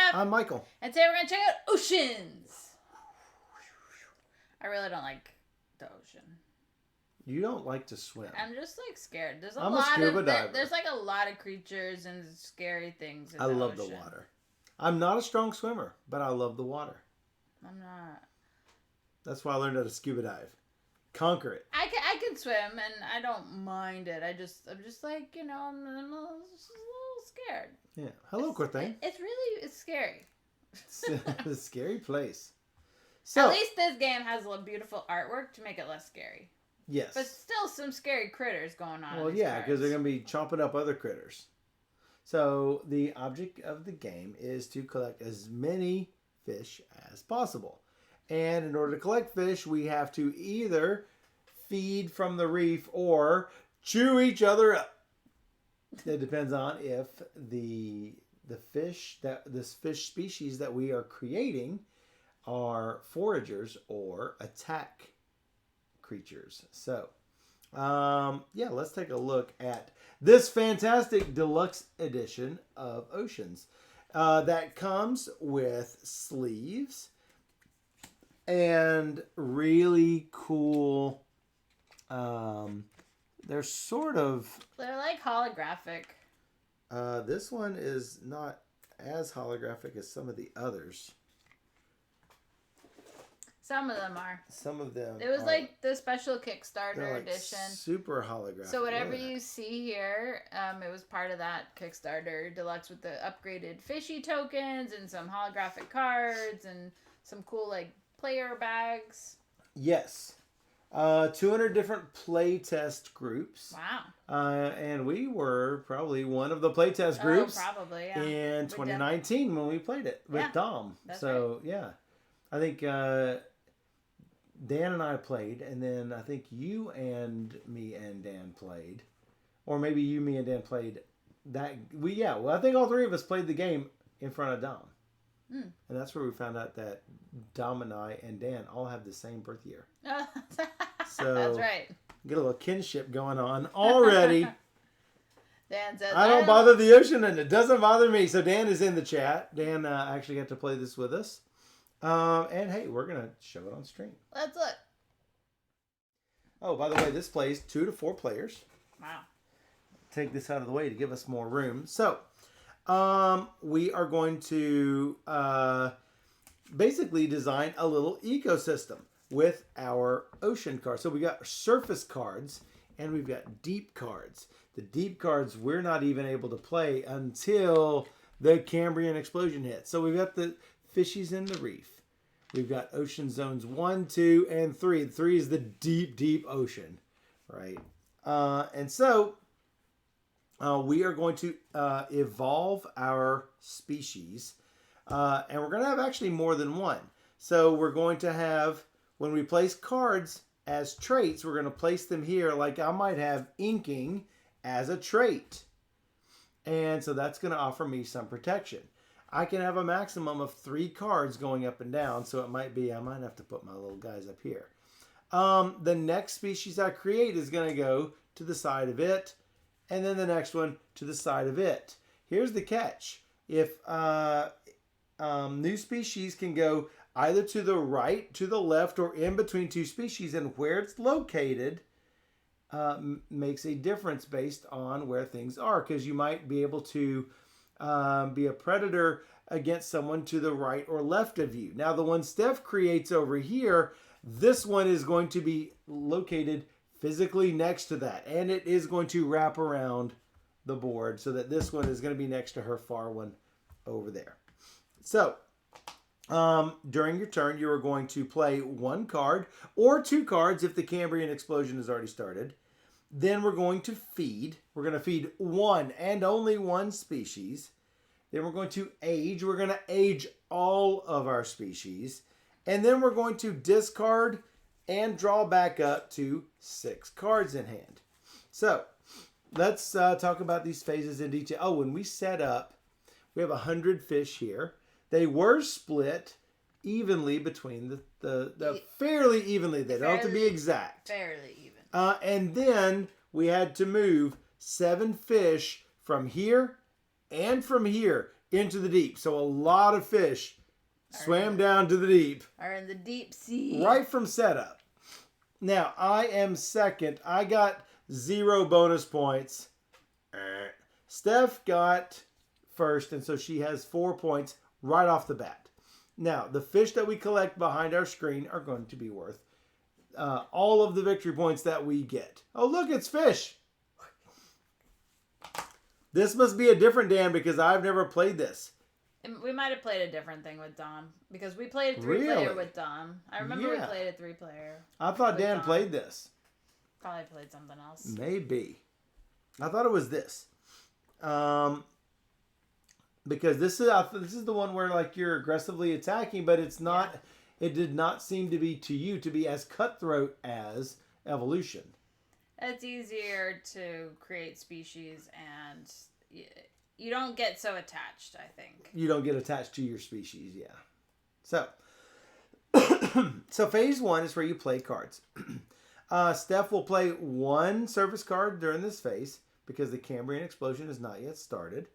Steph. I'm Michael. And today we're going to check out oceans. I really don't like the ocean. You don't like to swim. I'm just like scared. There's I'm a scuba diver. There's like a lot of creatures and scary things in the I love ocean. the water. I'm not a strong swimmer, but I love the water. I'm not. That's why I learned how to scuba dive. Conquer it. I can swim and I don't mind it. I'm just like, I'm a little scared. Yeah. Hello, Cortane. It's scary. It's a scary place. So, at least this game has a beautiful artwork to make it less scary. Yes. But still some scary critters going on. Well, yeah, because they're going to be chomping up other critters. So the object of the game is to collect as many fish as possible. And in order to collect fish, we have to either feed from the reef or chew each other up. It depends on if this fish species that we are creating are foragers or attack creatures. So, let's take a look at this fantastic deluxe edition of Oceans that comes with sleeves and really cool. They're like holographic. This one is not as holographic as some of the others. Some of them are. Some of them. It was like the special Kickstarter like edition. Super holographic. So whatever you see here, it was part of that Kickstarter Deluxe with the upgraded fishy tokens and some holographic cards and some cool like player bags. Yes. 200 different playtest groups. Wow. And we were probably one of the playtest groups. Oh, probably, yeah. In 2019 when we played it with Dom. That's right. Yeah. I think Dan and I played, and then I think you and me and Dan played. Or maybe you, me, and Dan played that. I think all three of us played the game in front of Dom. And that's where we found out that Dom and I and Dan all have the same birth year. So that's right. Get a little kinship going on already. Dan says, I don't bother the ocean, and it doesn't bother me. So Dan is in the chat. Dan actually got to play this with us. And hey, we're going to show it on stream. Let's look. Oh, by the way, this plays 2 to 4 players. Wow. Take this out of the way to give us more room. So, we are going to basically design a little ecosystem with our ocean cards. So we got surface cards and we've got deep cards. The deep cards we're not even able to play until the Cambrian Explosion hits. So we've got the fishies in the reef. We've got ocean zones 1, 2, and 3. 3 is the deep, deep ocean, right? And so we are going to evolve our species. And we're going to have actually more than one. So we're going to have, when we place cards as traits, we're going to place them here. Like I might have inking as a trait. And so that's going to offer me some protection. I can have a maximum of 3 cards going up and down. So it might be, I might have to put my little guys up here. The next species I create is going to go to the side of it. And then the next one to the side of it. Here's the catch. If new species can go either to the right, to the left, or in between 2 species, and where it's located makes a difference based on where things are. Because you might be able to be a predator against someone to the right or left of you. Now, the one Steph creates over here, this one is going to be located physically next to that. And it is going to wrap around the board so that this one is going to be next to her far one over there. So, during your turn, you are going to play 1 card or 2 cards if the Cambrian Explosion has already started. Then we're going to feed. We're going to feed 1 and only 1 species. Then we're going to age. We're going to age all of our species. And then we're going to discard and draw back up to 6 cards in hand. So, let's talk about these phases in detail. Oh, when we set up, we have 100 fish here. They were split evenly between the fairly evenly. They don't have to be exact. Fairly even. And then we had to move 7 fish from here and from here into the deep. So a lot of fish swam down to the deep. Are in the deep sea. Right from setup. Now, I am second. I got 0 bonus points. Steph got first, and so she has 4 points right off the bat. Now, the fish that we collect behind our screen are going to be worth all of the victory points that we get. Oh, look, it's fish. This must be a different Dan because I've never played this. We might have played a different thing with Dom because we played a 3-player with Dom. I remember we played a 3-player. I thought Dan played this. Probably played something else. Maybe. I thought it was this. Because this is the one where like you're aggressively attacking, but it's not. Yeah. It did not seem to be to you to be as cutthroat as Evolution. It's easier to create species, and you don't get so attached. I think you don't get attached to your species. Yeah. So, so phase 1 is where you play cards. Steph will play 1 surface card during this phase because the Cambrian Explosion is not yet started.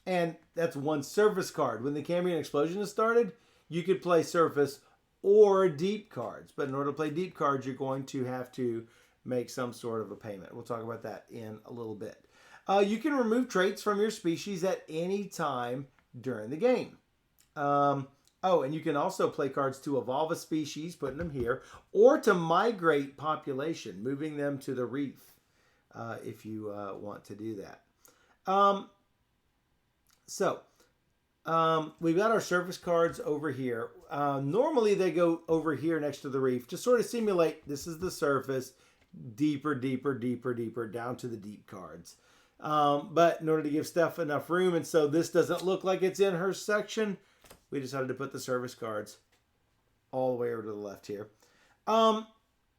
And that's 1 surface card. When the Cambrian Explosion is started, you could play surface or deep cards. But in order to play deep cards, you're going to have to make some sort of a payment. We'll talk about that in a little bit. You can remove traits from your species at any time during the game. And you can also play cards to evolve a species, putting them here, or to migrate population, moving them to the reef, if you want to do that. We've got our surface cards over here. Normally they go over here next to the reef to sort of simulate this is the surface, deeper down to the deep cards. But in order to give Steph enough room, and so this doesn't look like it's in her section, we decided to put the surface cards all the way over to the left here.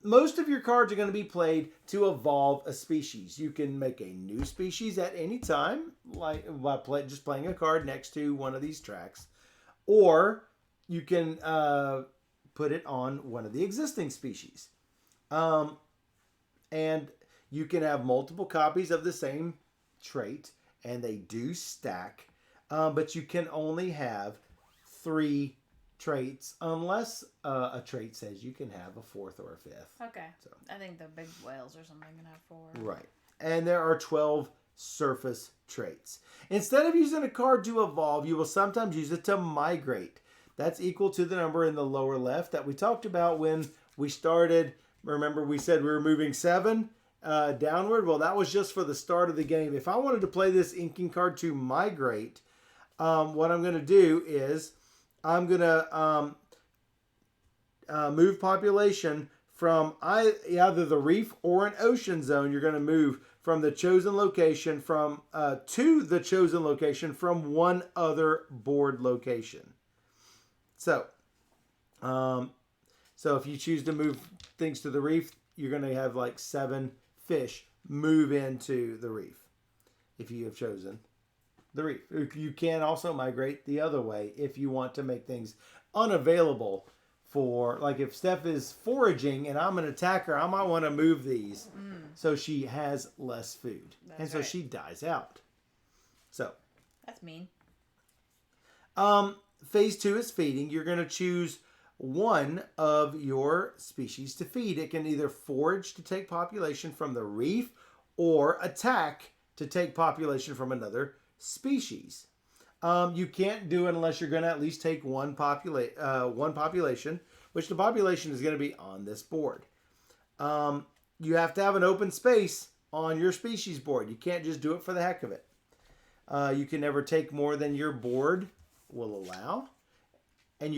Most of your cards are going to be played to evolve a species. You can make a new species at any time, like by just playing a card next to one of these tracks. Or you can put it on one of the existing species. And you can have multiple copies of the same trait, and they do stack. But you can only have 3 traits unless a trait says you can have a 4th or a 5th. Okay. So I think the big whales or something can have 4. Right. And there are 12 surface traits. Instead of using a card to evolve, you will sometimes use it to migrate. That's equal to the number in the lower left that we talked about when we started. Remember we said we were moving 7 downward? Well, that was just for the start of the game. If I wanted to play this inking card to migrate, what I'm going to do is I'm going to move population from either the reef or an ocean zone. You're going to move from the chosen location to the chosen location from one other board location. So if you choose to move things to the reef, you're going to have like 7 fish move into the reef if you have chosen the reef. You can also migrate the other way if you want to make things unavailable for, like if Steph is foraging and I'm an attacker, I might want to move these so she has less food. That's so she dies out. So that's mean. Phase 2 is feeding. You're going to choose one of your species to feed. It can either forage to take population from the reef or attack to take population from another species. You can't do it unless you're going to at least take one population, which the population is going to be on this board. You have to have an open space on your species board. You can't just do it for the heck of it. You can never take more than your board will allow. And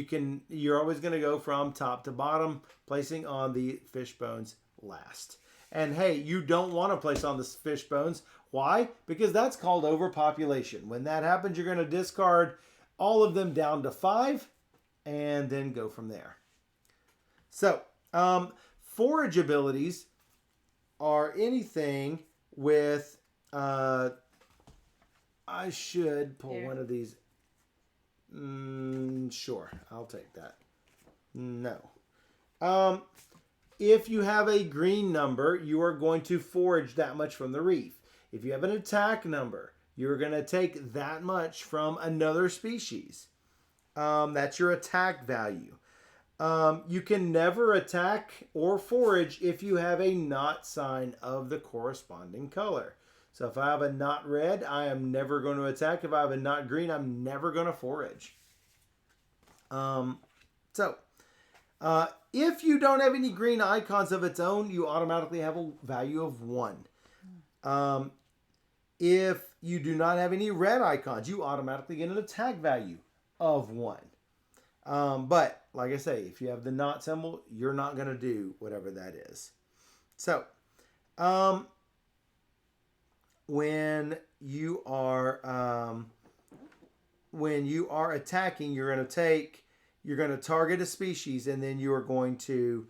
you're always going to go from top to bottom, placing on the fish bones last. And hey, you don't want to place on the fish bones. Why? Because that's called overpopulation. When that happens, you're going to discard all of them down to 5 and then go from there. So, forage abilities are anything with, I should pull one of these. Sure, I'll take that. No. If you have a green number, you are going to forage that much from the reef. If you have an attack number, you're going to take that much from another species. That's your attack value. You can never attack or forage if you have a not sign of the corresponding color. So if I have a not red, I am never going to attack. If I have a not green, I'm never going to forage. If you don't have any green icons of its own, you automatically have a value of 1. If you do not have any red icons, you automatically get an attack value of 1. But, like I say, if you have the not symbol, you're not going to do whatever that is. So, when you are attacking, you're going to target a species, and then you are going to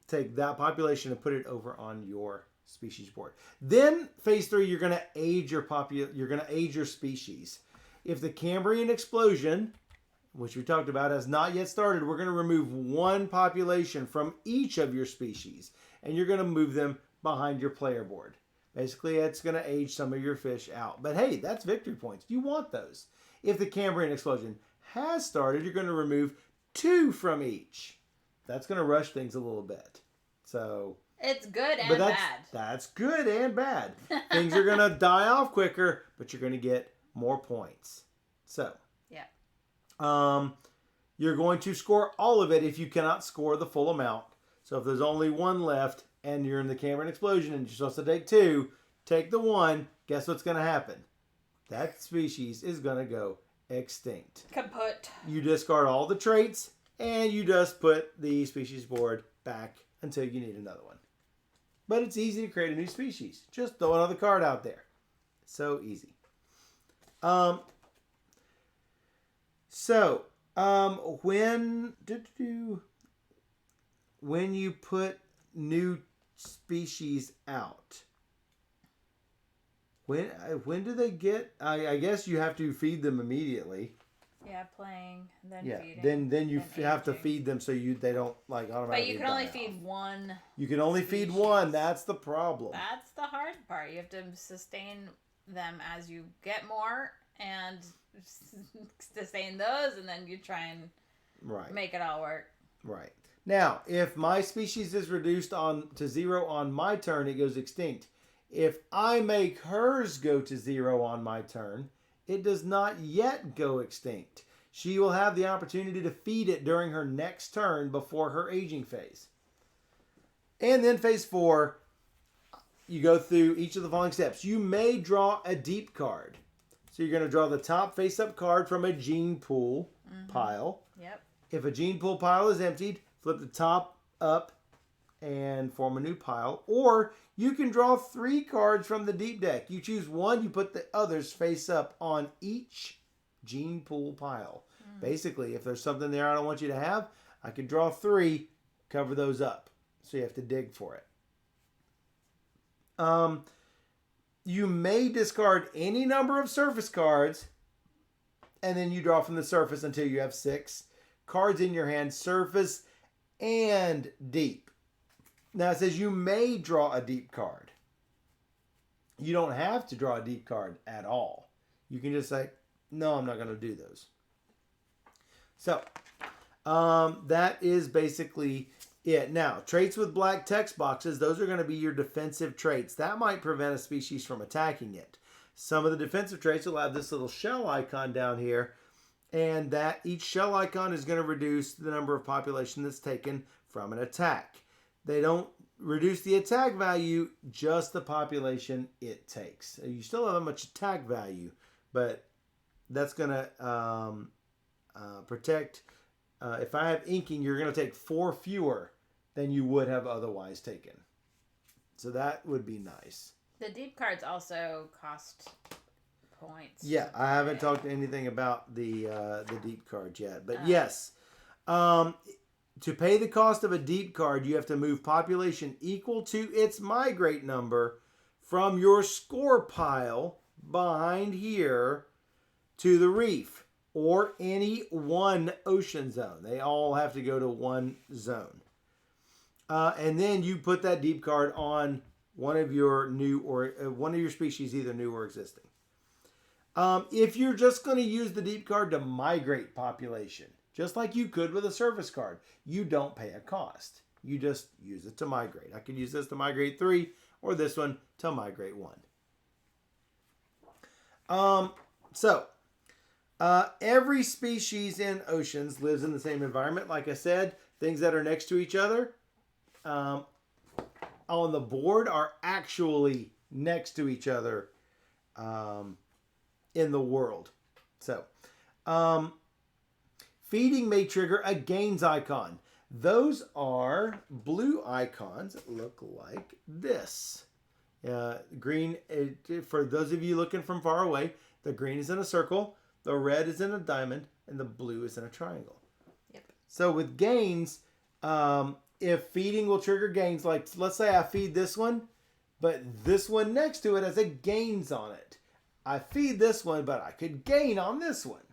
take that population and put it over on your species board. Then phase 3, you're going to age your species. If the Cambrian Explosion, which we talked about, has not yet started, we're going to remove 1 population from each of your species, and you're going to move them behind your player board. Basically, it's going to age some of your fish out. But hey, that's victory points. You want those. If the Cambrian Explosion has started, you're going to remove 2 from each. That's going to rush things a little bit. So it's good and bad. That's good and bad. Things are going to die off quicker, but you're going to get more points. So yeah, you're going to score all of it if you cannot score the full amount. So if there's only 1 left and you're in the Cambrian Explosion and you're supposed to take 2, take the 1. Guess what's going to happen? That species is going to go extinct. Kaput. You discard all the traits, and you just put the species board back until you need another one. But it's easy to create a new species. Just throw another card out there. So easy. When you put new species out, when do they get? I guess you have to feed them immediately. Yeah, playing, then feeding. Then you have to feed them so they don't automatically. But you can only feed 1. You can only feed 1. That's the problem. That's the hard part. You have to sustain them as you get more and sustain those, and then you try and make it all work. Right. Now, if my species is reduced to 0 on my turn, it goes extinct. If I make hers go to 0 on my turn, it does not yet go extinct. She will have the opportunity to feed it during her next turn before her aging phase. And then phase 4, you go through each of the following steps. You may draw a deep card. So you're going to draw the top face-up card from a gene pool pile. Yep. If a gene pool pile is emptied, flip the top up and form a new pile. Or you can draw 3 cards from the deep deck. You choose one, you put the others face up on each gene pool pile. Basically, if there's something there I don't want you to have, I can draw 3, cover those up. So you have to dig for it. You may discard any number of surface cards, and then you draw from the surface until you have 6 cards in your hand, surface and deep. Now it says you may draw a deep card. You don't have to draw a deep card at all. You can just say, no, I'm not going to do those. So, that is basically it. Now, traits with black text boxes, those are going to be your defensive traits. That might prevent a species from attacking it. Some of the defensive traits will have this little shell icon down here, and that each shell icon is going to reduce the number of population that's taken from an attack. They don't reduce the attack value, just the population it takes. You still have a much attack value, but that's going to protect. If I have inking, you're going to take 4 fewer than you would have otherwise taken. So that would be nice. The deep cards also cost points. Yeah, I haven't talked anything about the deep cards yet. But yes, to pay the cost of a deep card, you have to move population equal to its migrate number from your score pile behind here to the reef or any one ocean zone. They all have to go to one zone. And then you put that deep card on one of your new or one of your species, either new or existing. If you're just going to use the deep card to migrate population, just like you could with a surface card, you don't pay a cost. You just use it to migrate. I could use this to migrate 3 or this one to migrate 1. Every species in oceans lives in the same environment. Like I said, things that are next to each other on the board are actually next to each other in the world. So, feeding may trigger a gains icon. Those are blue icons that look like this. Green, for those of you looking from far away, the green is in a circle, the red is in a diamond, and the blue is in a triangle. Yep. So with gains, if feeding will trigger gains, like let's say I feed this one, but this one next to it has a gains on it. I feed this one, but I could gain on this one.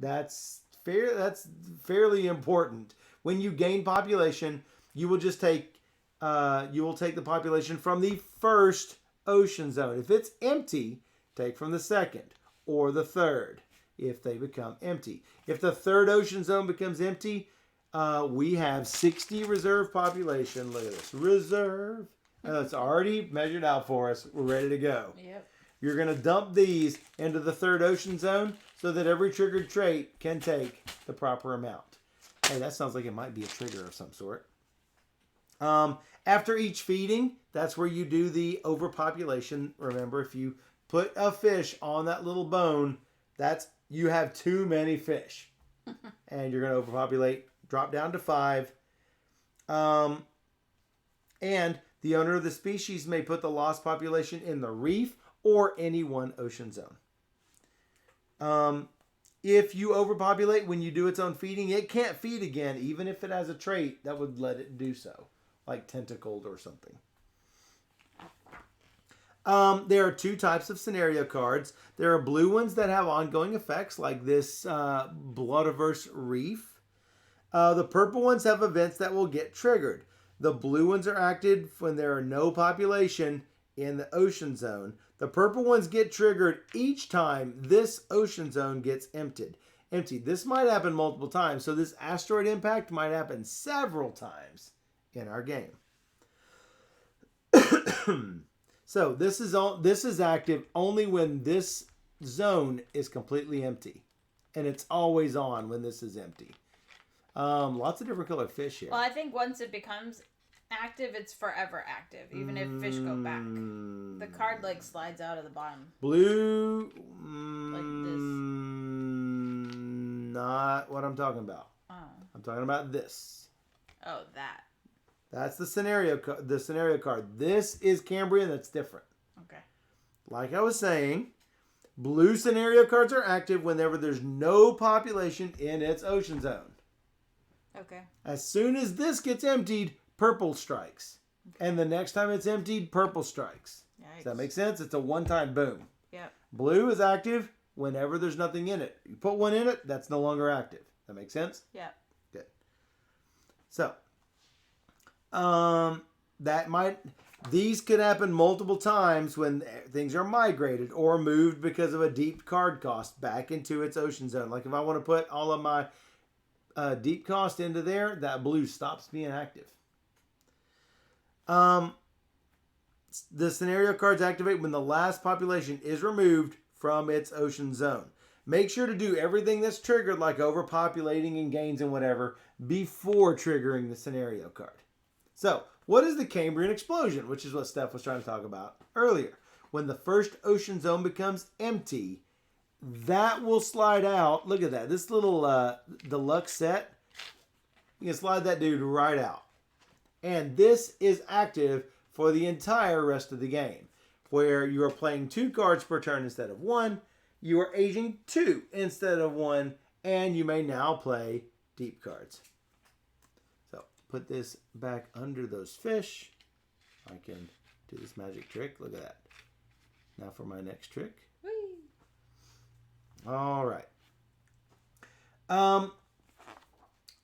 That's fair. That's fairly important. When you gain population, you will just take the population from the first ocean zone. If it's empty, take from the second or the third if they become empty. If the third ocean zone becomes empty, we have 60 reserve population. Look at this. Reserve. And it's already measured out for us. We're ready to go. Yep. You're going to dump these into the third ocean zone so that every triggered trait can take the proper amount. Hey, that sounds like it might be a trigger of some sort. After each feeding, that's where you do the overpopulation. Remember, if you put a fish on that little bone, you have too many fish. And you're going to overpopulate, drop down to 5. And the owner of the species may put the lost population in the reef or any one ocean zone. If you overpopulate when you do its own feeding, it can't feed again, even if it has a trait that would let it do so, like tentacled or something. There are 2 types of scenario cards. There are blue ones that have ongoing effects, like this Bloodiverse Reef. The purple ones have events that will get triggered. The blue ones are active when there are no population in the ocean zone. The purple ones get triggered each time this ocean zone gets emptied. This might happen multiple times, so this asteroid impact might happen several times in our game. So this is active only when this zone is completely empty, and it's always on when this is empty. Lots of different colored fish here. Well, I think once it becomes active, it's forever active, even if fish go back. The card slides out of the bottom. Blue, like this. Not what I'm talking about. Oh. I'm talking about this. Oh, that. That's the scenario card. This is Cambrian. That's different. Okay. Like I was saying, blue scenario cards are active whenever there's no population in its ocean zone. Okay. As soon as this gets emptied, purple strikes. Okay. And the next time it's emptied, purple strikes. Yikes. Does that make sense? It's a one-time boom. Yep. Blue is active whenever there's nothing in it. You put one in it, that's no longer active. That make sense? Yeah. Good. So, these could happen multiple times when things are migrated or moved because of a deep card cost back into its ocean zone. Like if I want to put all of my deep cost into there, that blue stops being active. The scenario cards activate when the last population is removed from its ocean zone. Make sure to do everything that's triggered, like overpopulating and gains and whatever, before triggering the scenario card. So, what is the Cambrian Explosion? Which is what Steph was trying to talk about earlier. When the first ocean zone becomes empty, that will slide out. Look at that. This little deluxe set, you can slide that dude right out. And this is active for the entire rest of the game, where you are playing 2 cards per turn instead of 1. You are aging 2 instead of 1, and you may now play deep cards. So put this back under those fish. I can do this magic trick. Look at that. Now for my next trick. Whee! All right.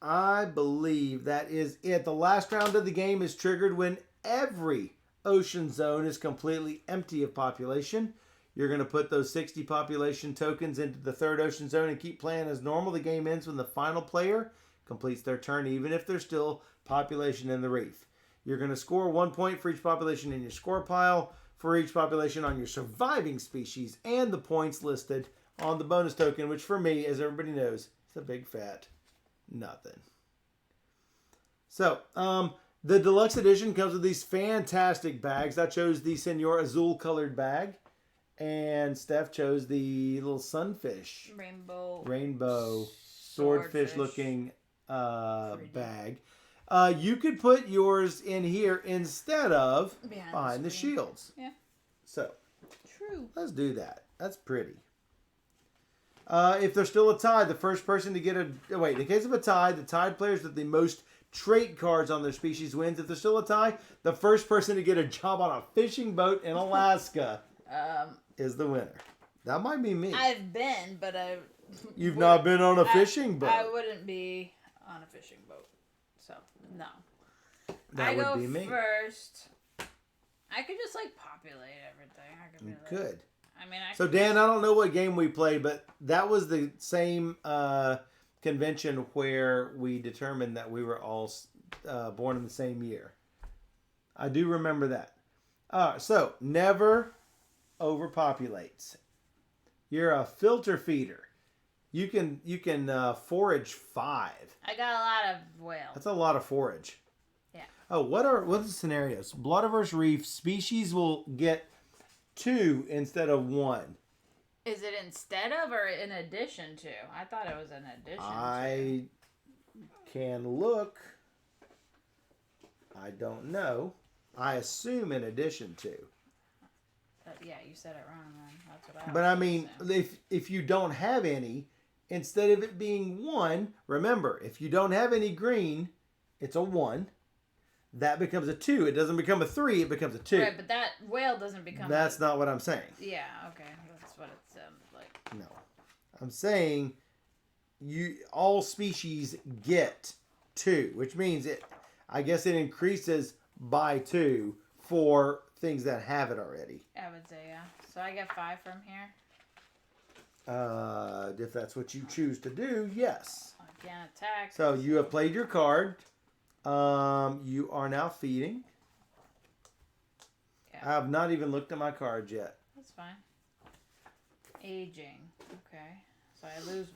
I believe that is it. The last round of the game is triggered when every ocean zone is completely empty of population. You're going to put those 60 population tokens into the third ocean zone and keep playing as normal. The game ends when the final player completes their turn, even if there's still population in the reef. You're going to score 1 point for each population in your score pile, for each population on your surviving species, and the points listed on the bonus token, which for me, as everybody knows, is a big fat nothing. So, the deluxe edition comes with these fantastic bags. I chose the Senor Azul colored bag, and Steph chose the little sunfish. Rainbow swordfish looking bag. You could put yours in here instead of behind the shields. Yeah. So, true. Let's do that. That's pretty. If there's still a tie, the first person to get in case of a tie, the tied players with the most trait cards on their species wins. If there's still a tie, the first person to get a job on a fishing boat in Alaska is the winner. That might be me. I've been, but You've not been on a fishing boat. I wouldn't be on a fishing boat. So, no. That would be me. I go first. I could just, populate everything. I could You be could. So, Dan, I don't know what game we played, but that was the same convention where we determined that we were all born in the same year. I do remember that. So, never overpopulates. You're a filter feeder. You can forage 5. I got a lot of whales. That's a lot of forage. Yeah. Oh, what are the scenarios? Bloodiverse Reef species will get 2 instead of 1. Is it instead of or in addition to? I thought it was in addition I can look. I don't know. I assume in addition to. Yeah, you said it wrong then. That's what I But I mean, if you don't have any, instead of it being 1, remember, if you don't have any green, it's a 1. That becomes a 2. It doesn't become a 3, it becomes a 2. Right, but that whale doesn't become That's not what I'm saying. Yeah, okay. That's what it sounds like. No. I'm saying all species get 2, which means I guess it increases by 2 for things that have it already. I would say, yeah. So I get 5 from here? If that's what you choose to do, yes. I can't attack. So you have played your card. You are now feeding. Yeah. I have not even looked at my cards yet. That's fine. Aging. Okay. So I lose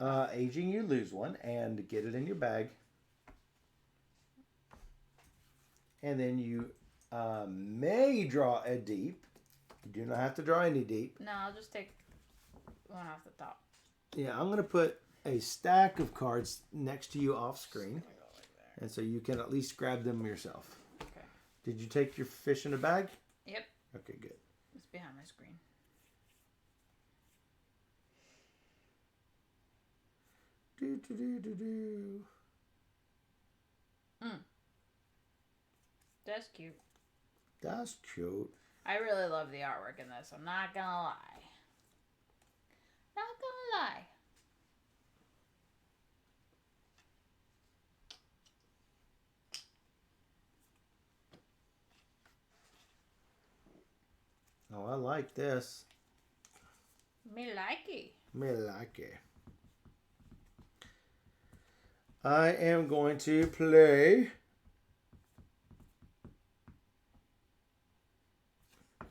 1. Aging, you lose 1. And get it in your bag. And then you may draw a deep. You do not have to draw any deep. No, I'll just take 1 off the top. Yeah, I'm going to put a stack of cards next to you off screen. And so you can at least grab them yourself. Okay. Did you take your fish in a bag? Yep. Okay, good. It's behind my screen. That's cute. That's cute. I really love the artwork in this. I'm not gonna lie. Not gonna lie. Oh, I like this. Me like it. Me like it. I am going to play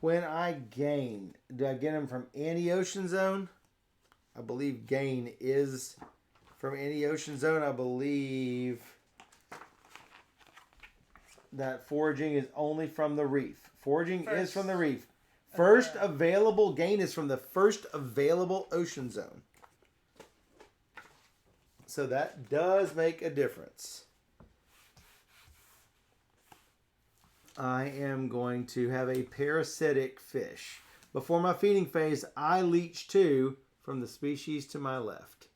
when I gain. Do I get them from any ocean zone? I believe gain is from any ocean zone. I believe that foraging is only from the reef. Foraging is from the reef. First available gain is from the first available ocean zone. So that does make a difference. I am going to have a parasitic fish. Before my feeding phase, I leech 2 from the species to my left.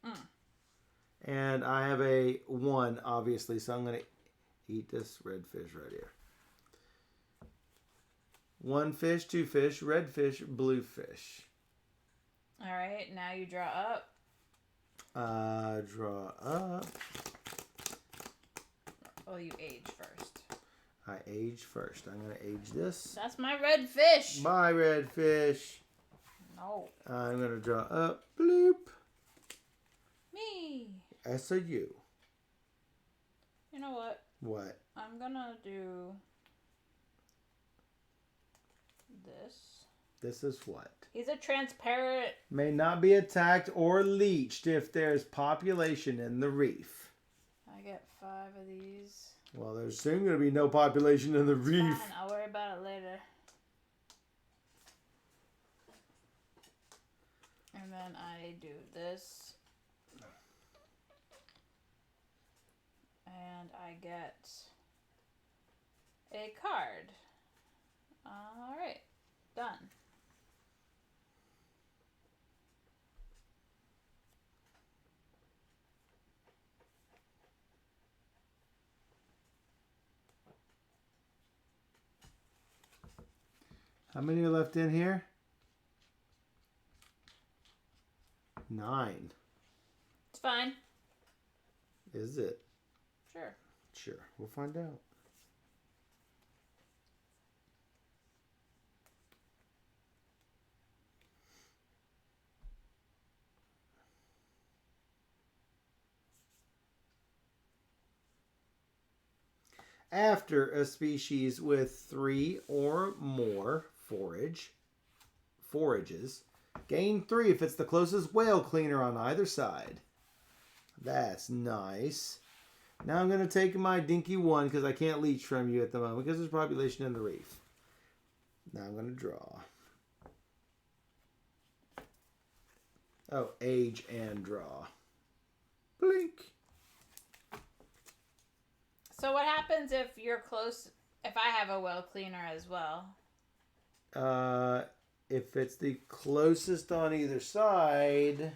And I have a 1, obviously, so I'm going to eat this red fish right here. 1 fish, 2 fish, red fish, blue fish. All right, now you draw up. Draw up. Oh, you age first. I age first. I'm going to age this. That's my red fish. My red fish. Oh. I'm going to draw up. Bloop. Me. S-O-U. You know what? What? I'm going to do this. This is what? He's a transparent. May not be attacked or leached if there's population in the reef. I get 5 of these. Well, there's soon going to be no population in the reef. Fine, I'll worry about it later. And then I do this. And I get a card. Alright, done. How many are left in here? 9. It's fine. Is it? Sure. Sure. We'll find out. After a species with 3 or more forages, gain 3 if it's the closest whale cleaner on either side. That's nice. Now I'm going to take my dinky 1 because I can't leech from you at the moment because there's population in the reef. Now I'm going to draw. Oh, age and draw. Blink. So what happens if you're close, if I have a well cleaner as well? If it's the closest on either side,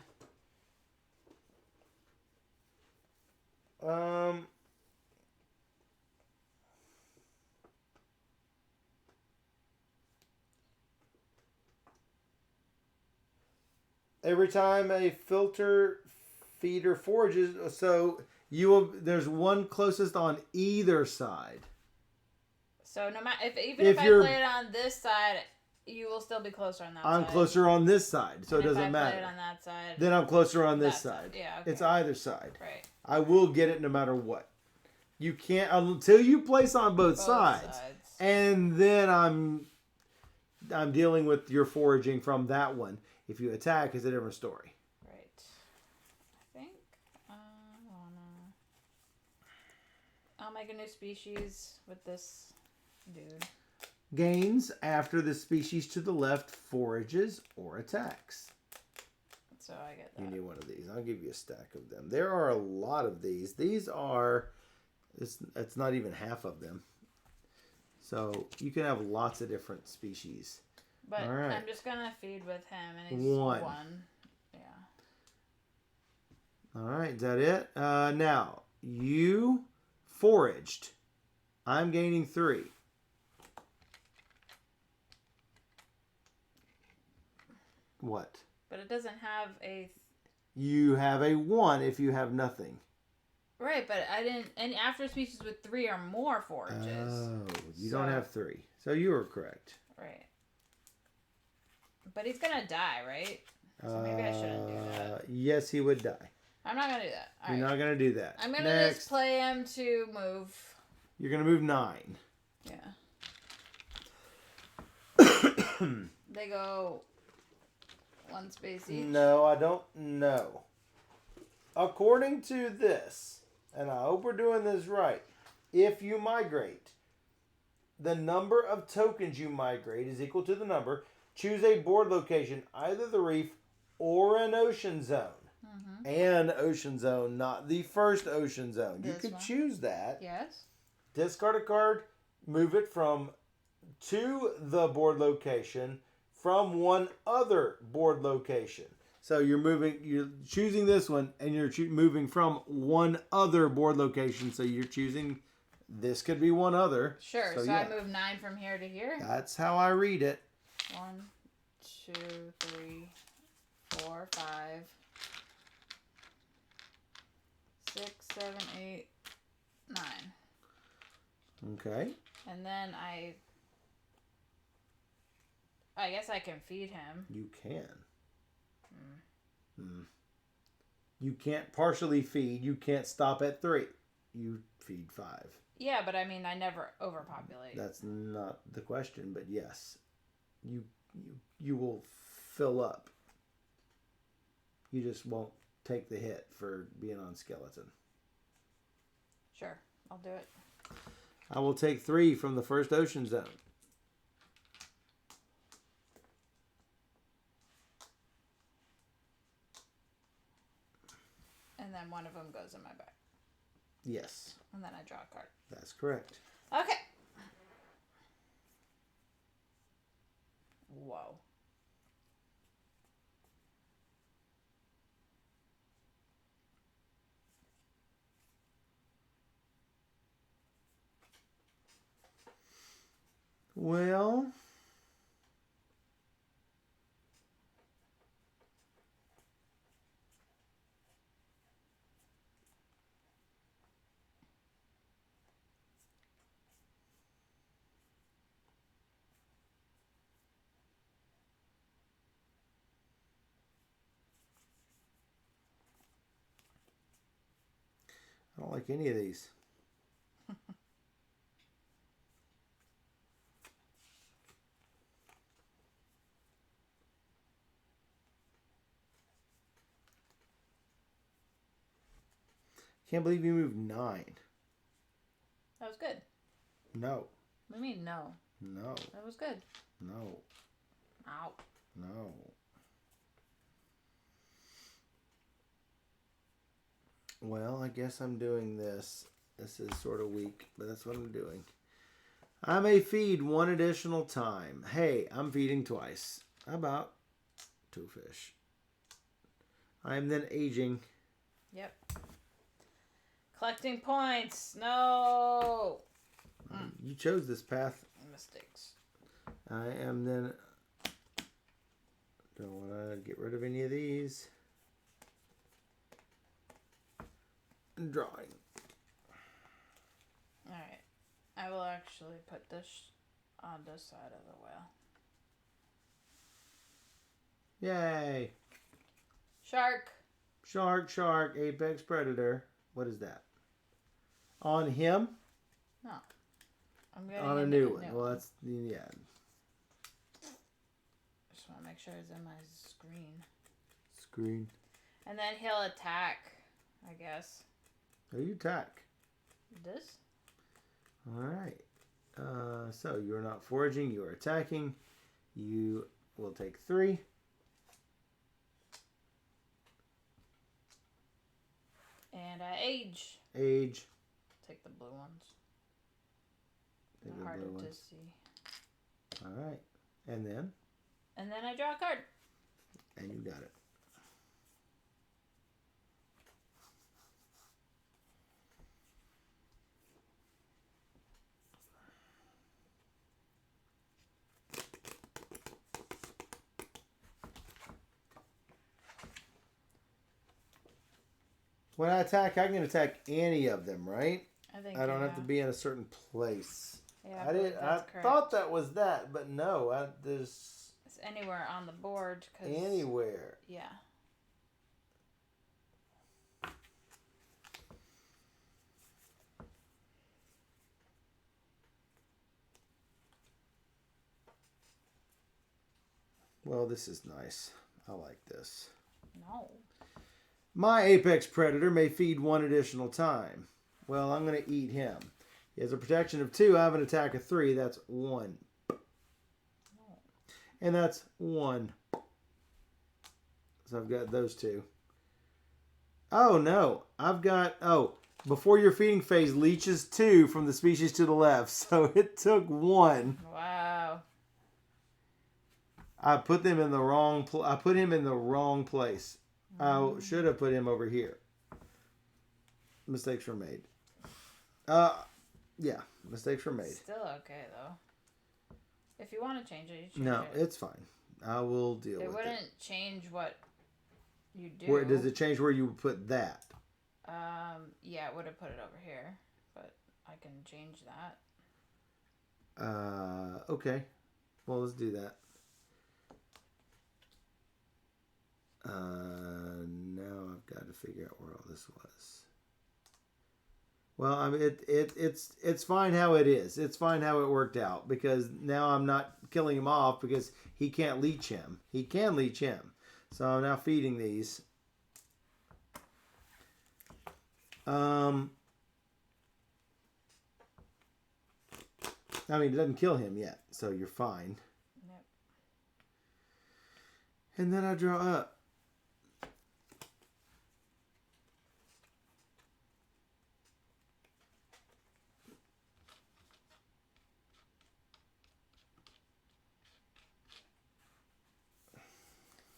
every time a filter feeder forages, so there's one closest on either side. So no matter if I play it on this side, you will still be closer on that side. I'm closer on this side, so it doesn't matter. If I play it on that side, then I'm closer on this side. Yeah, okay. It's either side. Right. I will get it no matter what. You can't until you place on both sides. And then I'm dealing with your foraging from that one. If you attack, it's a different story. Right. I think I'll make a new species with this dude. Gains after the species to the left forages or attacks. So I get that. You need one of these. I'll give you a stack of them. There are a lot of these. These are, it's not even half of them. So you can have lots of different species. But all right. I'm just going to feed with him and he's 1. Yeah. All right. Is that it? Now, you foraged. I'm gaining 3. What? But it doesn't have a... You have a 1 if you have nothing. Right, but I didn't... And after species with 3 or more forages. Oh, you don't have 3. So you were correct. Right. But he's going to die, right? So maybe I shouldn't do that. Yes, he would die. I'm not going to do that. You're not going to do that. I'm going to just play him to move. You're going to move 9. Yeah. They go 1 space each. No, I don't know. According to this, and I hope we're doing this right, if you migrate, the number of tokens you migrate is equal to the number. Choose a board location, either the reef or an ocean zone. Mm-hmm. An ocean zone, not the first ocean zone. You could choose that. Yes. Discard a card, move it to the board location from one other board location. So you're choosing this one, and you're moving from one other board location. So you're choosing, this could be one other. Sure. So yeah. I move 9 from here to here. That's how I read it. 1, 2, 3, 4, 5, 6, 7, 8, 9. Okay. And then I I guess I can feed him. You can. You can't partially feed. You can't stop at 3. You feed 5. Yeah, but I mean, I never overpopulate. That's not the question, but yes. You will fill up. You just won't take the hit for being on skeleton. Sure, I'll do it. I will take 3 from the first ocean zone. And then one of them goes in my bag. Yes. And then I draw a card. That's correct. Okay. Whoa. Well, I don't like any of these. Can't believe you moved 9. That was good. No. What do you mean, no? No. That was good. No. Ow. No. Well, I guess I'm doing this. This is sort of weak, but that's what I'm doing. I may feed 1 additional time. Hey, I'm feeding twice. How about 2 fish? I am then aging. Yep. Collecting points. No. You chose this path. Mistakes. I am then... Don't want to get rid of any of these. Drawing. Alright. I will actually put this on this side of the whale. Yay. Shark. Shark, apex predator. What is that? On him? No. I'm getting On a new one. Well, that's, yeah. Just want to make sure it's in my Screen. And then he'll attack, I guess. Oh, you attack. This? Alright. So you're not foraging, you are attacking. You will take 3. And I age. Age. Take the blue ones. Take the Harder blue to ones. see. Alright. And then? And then I draw a card. And you got it. When I attack, I can attack any of them, right? I don't have to be in a certain place. Yeah, I thought that was that, but no. There's it's anywhere on the board. Anywhere. Yeah. Well, this is nice. I like this. No. My apex predator may feed 1 additional time. Well, I'm going to eat him. He has a protection of 2. I have an attack of 3. That's 1. No. And that's 1. So I've got those 2. Oh, no. I've got... Oh, before your feeding phase, leeches 2 from the species to the left. So it took 1. Wow. I put them in the wrong... I put him in the wrong place. I should have put him over here. Mistakes were made. Yeah, mistakes were made. Still okay, though. If you want to change it, you change No, it. it's fine. I will deal with it. It wouldn't change what you do. Where, does it change where you would put that? Yeah, it would have put it over here, but I can change that. Okay. Well, let's do that. Now I've got to figure out where all this was. Well, I mean, it's fine how it is. It's fine how it worked out because now I'm not killing him off because he can't leech him. He can leech him. So I'm now feeding these. I mean, it doesn't kill him yet, so you're fine. Yep. And then I draw up.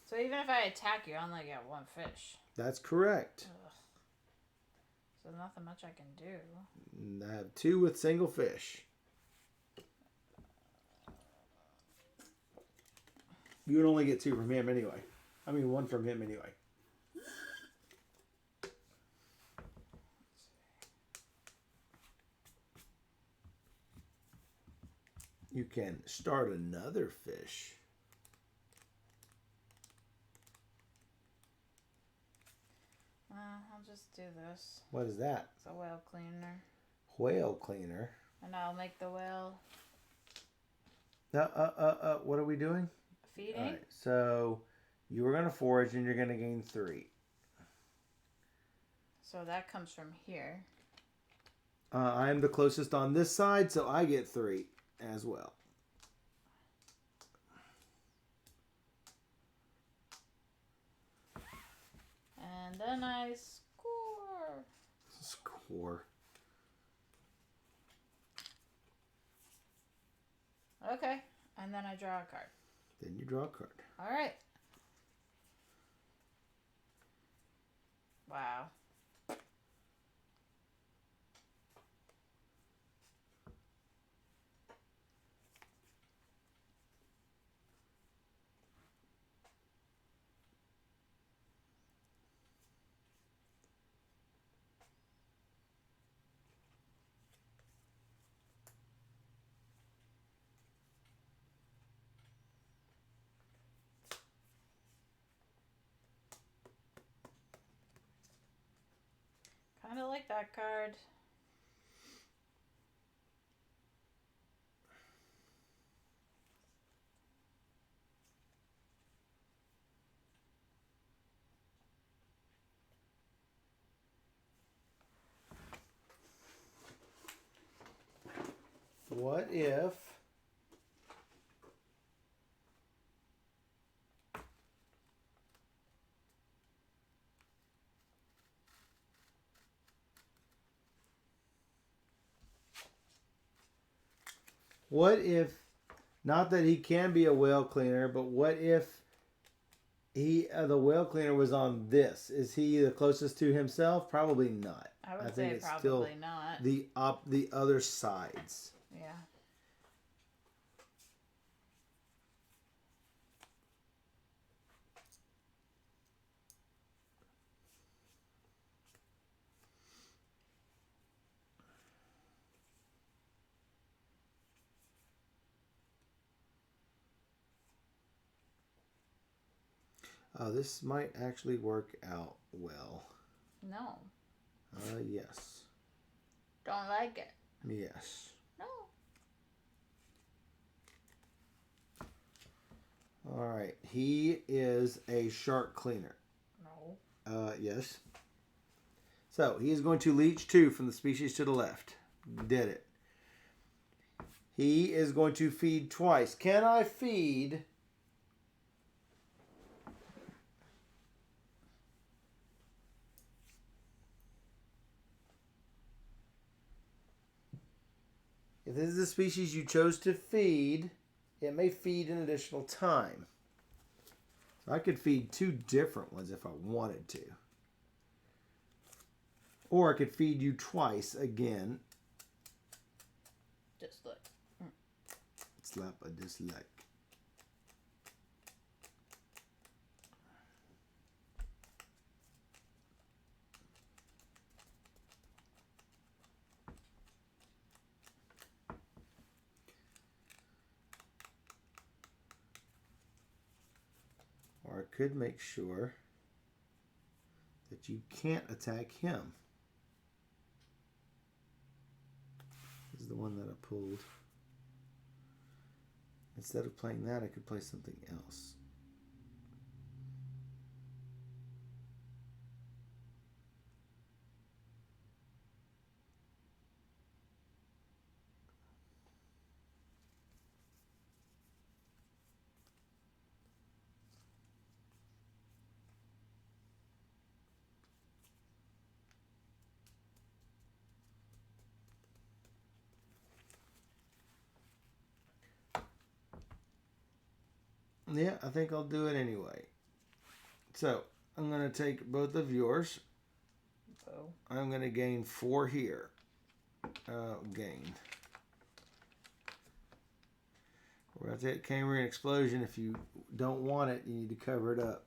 So even if I attack you, I only get one fish. That's correct. Ugh. So nothing much I can do. I have 2 with single fish. You would only get 2 from him anyway. I mean, 1 from him anyway. You can start another fish. I'll just do this. What is that? It's a whale cleaner. Whale cleaner. And I'll make the whale. What are we doing? Feeding. All right, so you were going to forage and you're going to gain 3. So that comes from here. I am the closest on this side, so I get 3 as well. And then I score. Score. Okay. And then I draw a card. Then you draw a card. All right. Wow. Kind of like that card. What if not that he can be a whale cleaner, but what if the whale cleaner was on this? Is he the closest to himself? Probably not. I would think say it's probably still not. the other sides. Yeah. This might actually work out well. No. Yes. Don't like it. Yes. No. All right. He is a shark cleaner. No. Yes. So he is going to leech 2 from the species to the left. Did it. He is going to feed twice. Can I feed? If this is the species you chose to feed, it may feed an additional time. So I could feed 2 different ones if I wanted to. Or I could feed you twice again. Dislike. Slap a dislike. Or I Or I could make sure that you can't attack him. This is the one that I pulled. Instead of playing that, I could play something else. Yeah, I think I'll do it anyway. So, I'm going to take both of yours. Oh. I'm going to gain 4 here. Gain. We're going to take Cambrian Explosion. If you don't want it, you need to cover it up.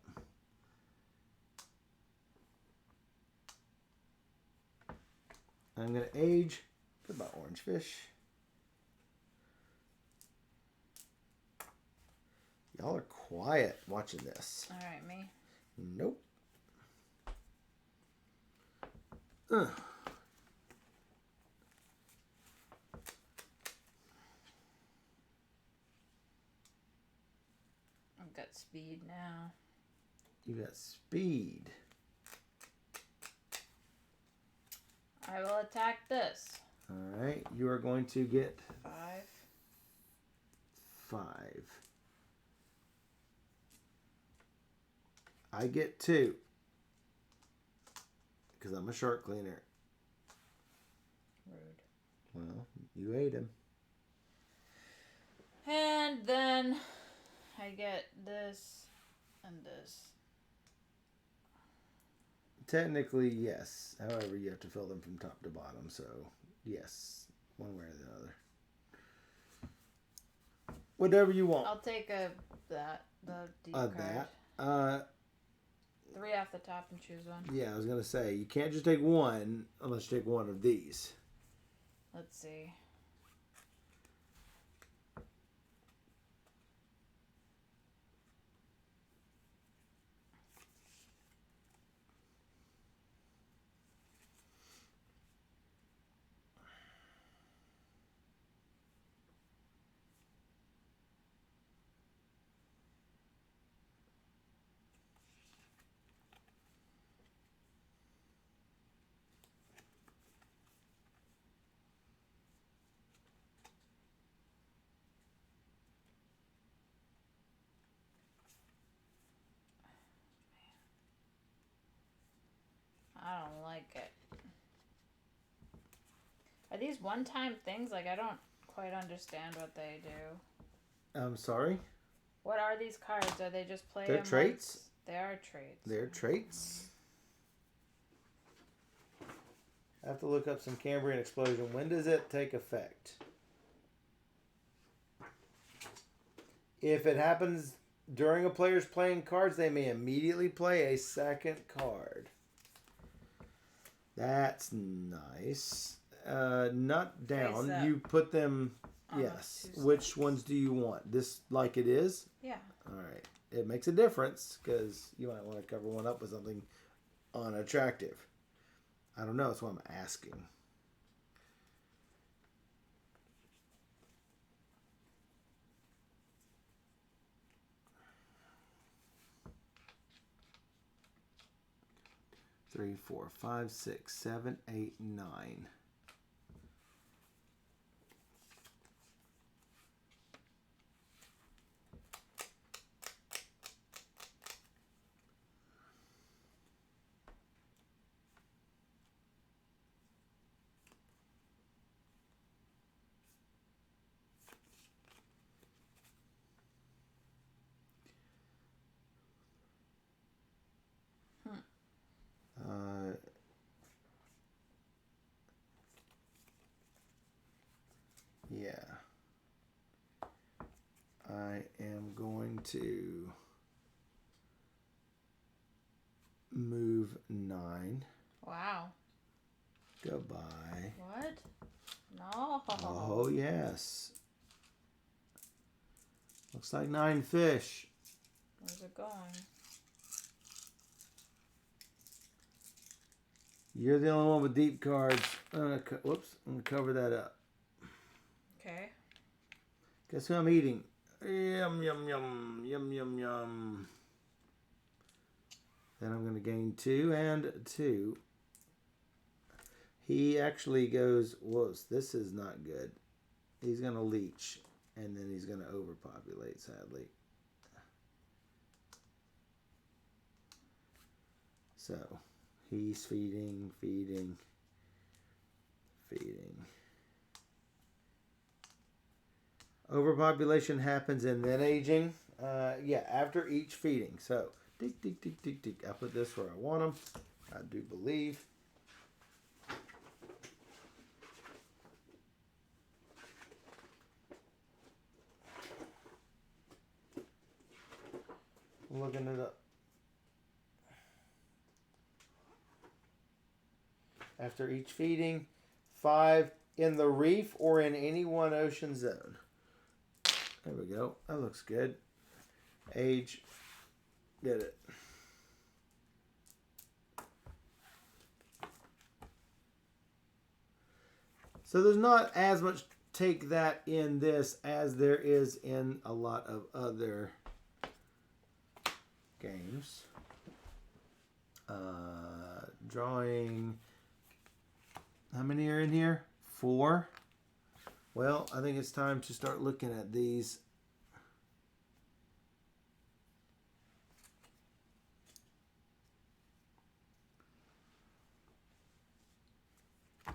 I'm going to age. Goodbye, orange fish. Y'all are quiet watching this. All right, me. Nope. I've got speed now. You got speed. I will attack this. All right. You are going to get 5. 5. I get 2. Because I'm a shark cleaner. Rude. Well, you ate him. And then I get this and this. Technically, yes. However, you have to fill them from top to bottom. So, yes. One way or the other. Whatever you want. I'll take the deep card. That. 3 off the top and choose one. Yeah, I was going to say, you can't just take one unless you take one of these. Let's see. I don't like it. Are these one-time things? Like, I don't quite understand what they do. I'm sorry? What are these cards? Are they just play? They're traits. They are traits. They're traits. I have to look up some Cambrian Explosion. When does it take effect? If it happens during a player's playing cards, they may immediately play a second card. That's nice. Not down. You put them... Yes. Which ones do you want? This like it is? Yeah. All right. It makes a difference because you might want to cover one up with something unattractive. I don't know. That's why I'm asking. Three, 4, 5, 6, 7, 8, 9. Yeah. I am going to move 9. Wow. Goodbye. What? No. Oh, yes. Looks like 9 fish. Where's it going? You're the only one with deep cards. Whoops, I'm going to cover that up. Okay. Guess who I'm eating? Yum, yum, yum, yum, yum, yum. Then I'm going to gain 2 and 2. He actually goes, whoa, this is not good. He's going to leech, and then he's going to overpopulate, sadly. So, he's feeding. Overpopulation happens and then aging. Yeah, after each feeding. So, tick, tick, tick, tick, tick. I put this where I want them. I do believe. Looking it up. After each feeding, 5 in the reef or in any one ocean zone. There we go. That looks good. Age. Get it. So there's not as much take that in this as there is in a lot of other games. Drawing. How many are in here? 4. Well, I think it's time to start looking at these.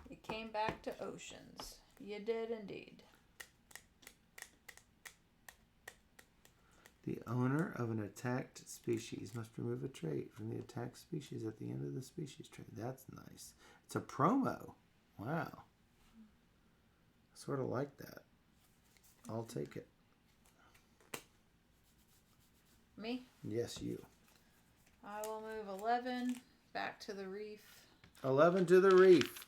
You came back to oceans. You did indeed. The owner of an attacked species must remove a trait from the attacked species at the end of the species trait. That's nice. It's a promo. Wow. Sort of like that. I'll take it. Me? Yes, you. I will move 11 back to the reef. 11 to the reef.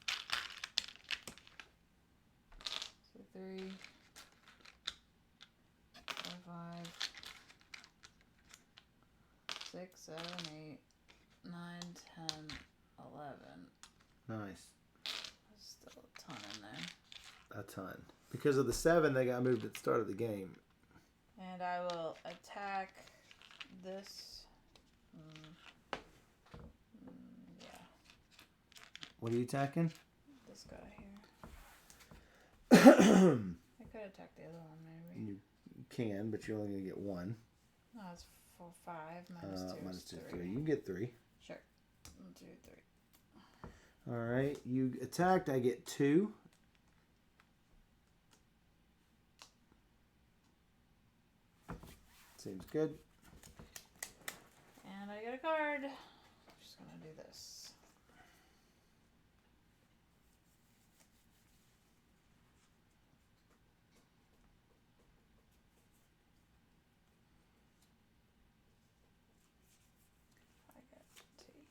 So 3, 4, 5, 6, 7, 8, 9, 10, 11. Nice. There's still a ton in there. A ton. Because of the 7, they got moved at the start of the game. And I will attack this. Yeah. What are you attacking? This guy here. I could attack the other one, maybe. You can, but you're only going to get 1. No, it's 4, 5. Minus 2 Minus is 2, 3. 3. You can get 3. Sure. 1, 2, 3. All right. You attacked. I get 2. Seems good. And I get a card. I'm just going to do this. I get Tate.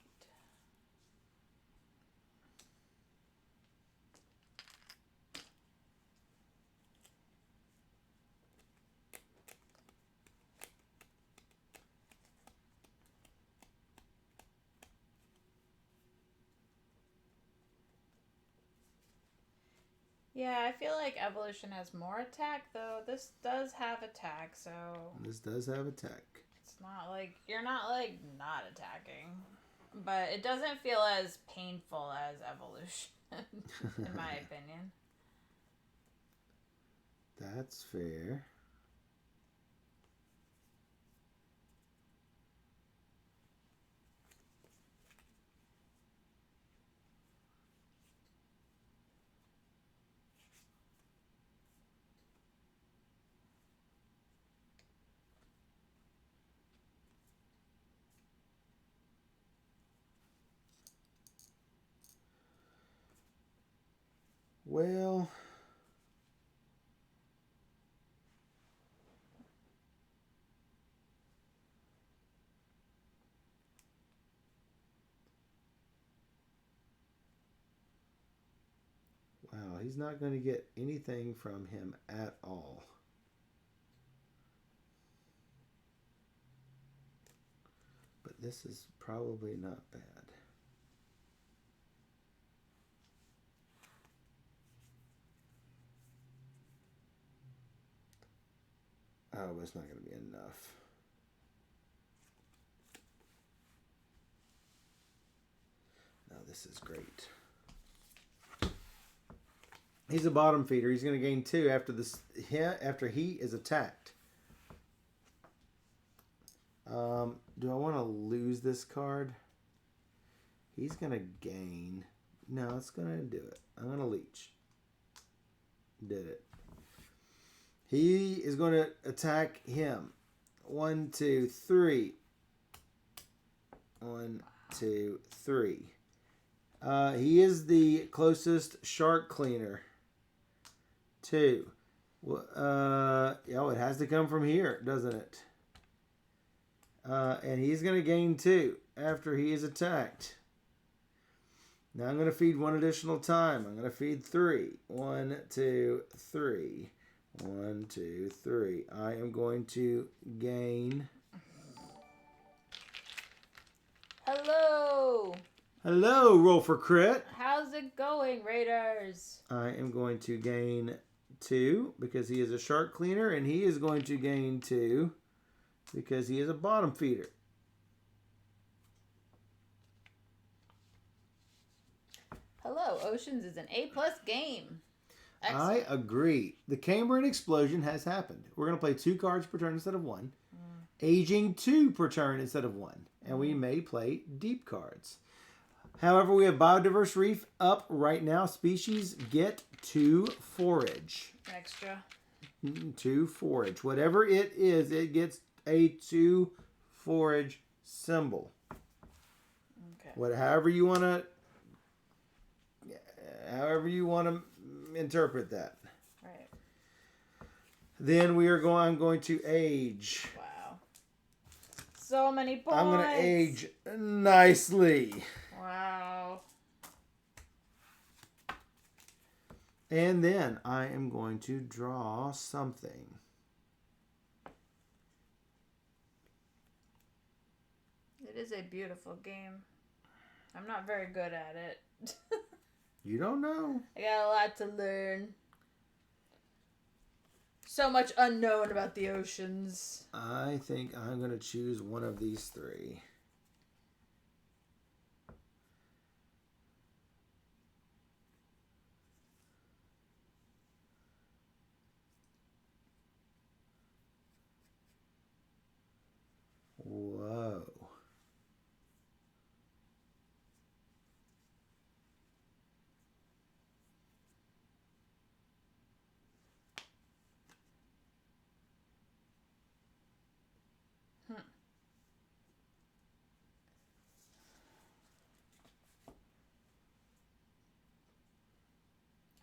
Yeah, I feel like evolution has more attack, though. This does have attack, so This does have attack. it's not like you're not like not attacking, but it doesn't feel as painful as evolution, in my opinion. That's fair. Well, wow, he's not going to get anything from him at all. But this is probably not bad. Oh, it's not going to be enough. No, this is great. He's a bottom feeder. He's going to gain 2 after he is attacked. Do I want to lose this card? He's going to gain. No, it's going to do it. I'm going to leech. Did it. He is going to attack him. 1, 2, 3. 1, 2, 3. He is the closest shark cleaner. 2. It has to come from here, doesn't it? And he's going to gain 2 after he is attacked. Now I'm going to feed 1 additional time. I'm going to feed 3. 1, 2, 3. 1, 2, 3. I am going to gain. Hello. Hello, roll for crit. How's it going, Raiders? I am going to gain 2 because he is a shark cleaner, and he is going to gain 2 because he is a bottom feeder. Hello, Oceans is an A+ game. Excellent. I agree. The Cambrian Explosion has happened. We're going to play 2 cards per turn instead of 1. Aging 2 per turn instead of 1. And we may play deep cards. However, we have Biodiverse Reef up right now. Species get 2 forage. Extra. 2 forage. Whatever it is, it gets a 2 forage symbol. Okay. However you want to interpret that. Right. Then I'm going to age. Wow. So many points. I'm going to age nicely. Wow. And then I am going to draw something. It is a beautiful game. I'm not very good at it. You don't know. I got a lot to learn. So much unknown about the oceans. I think I'm going to choose one of these 3. Whoa.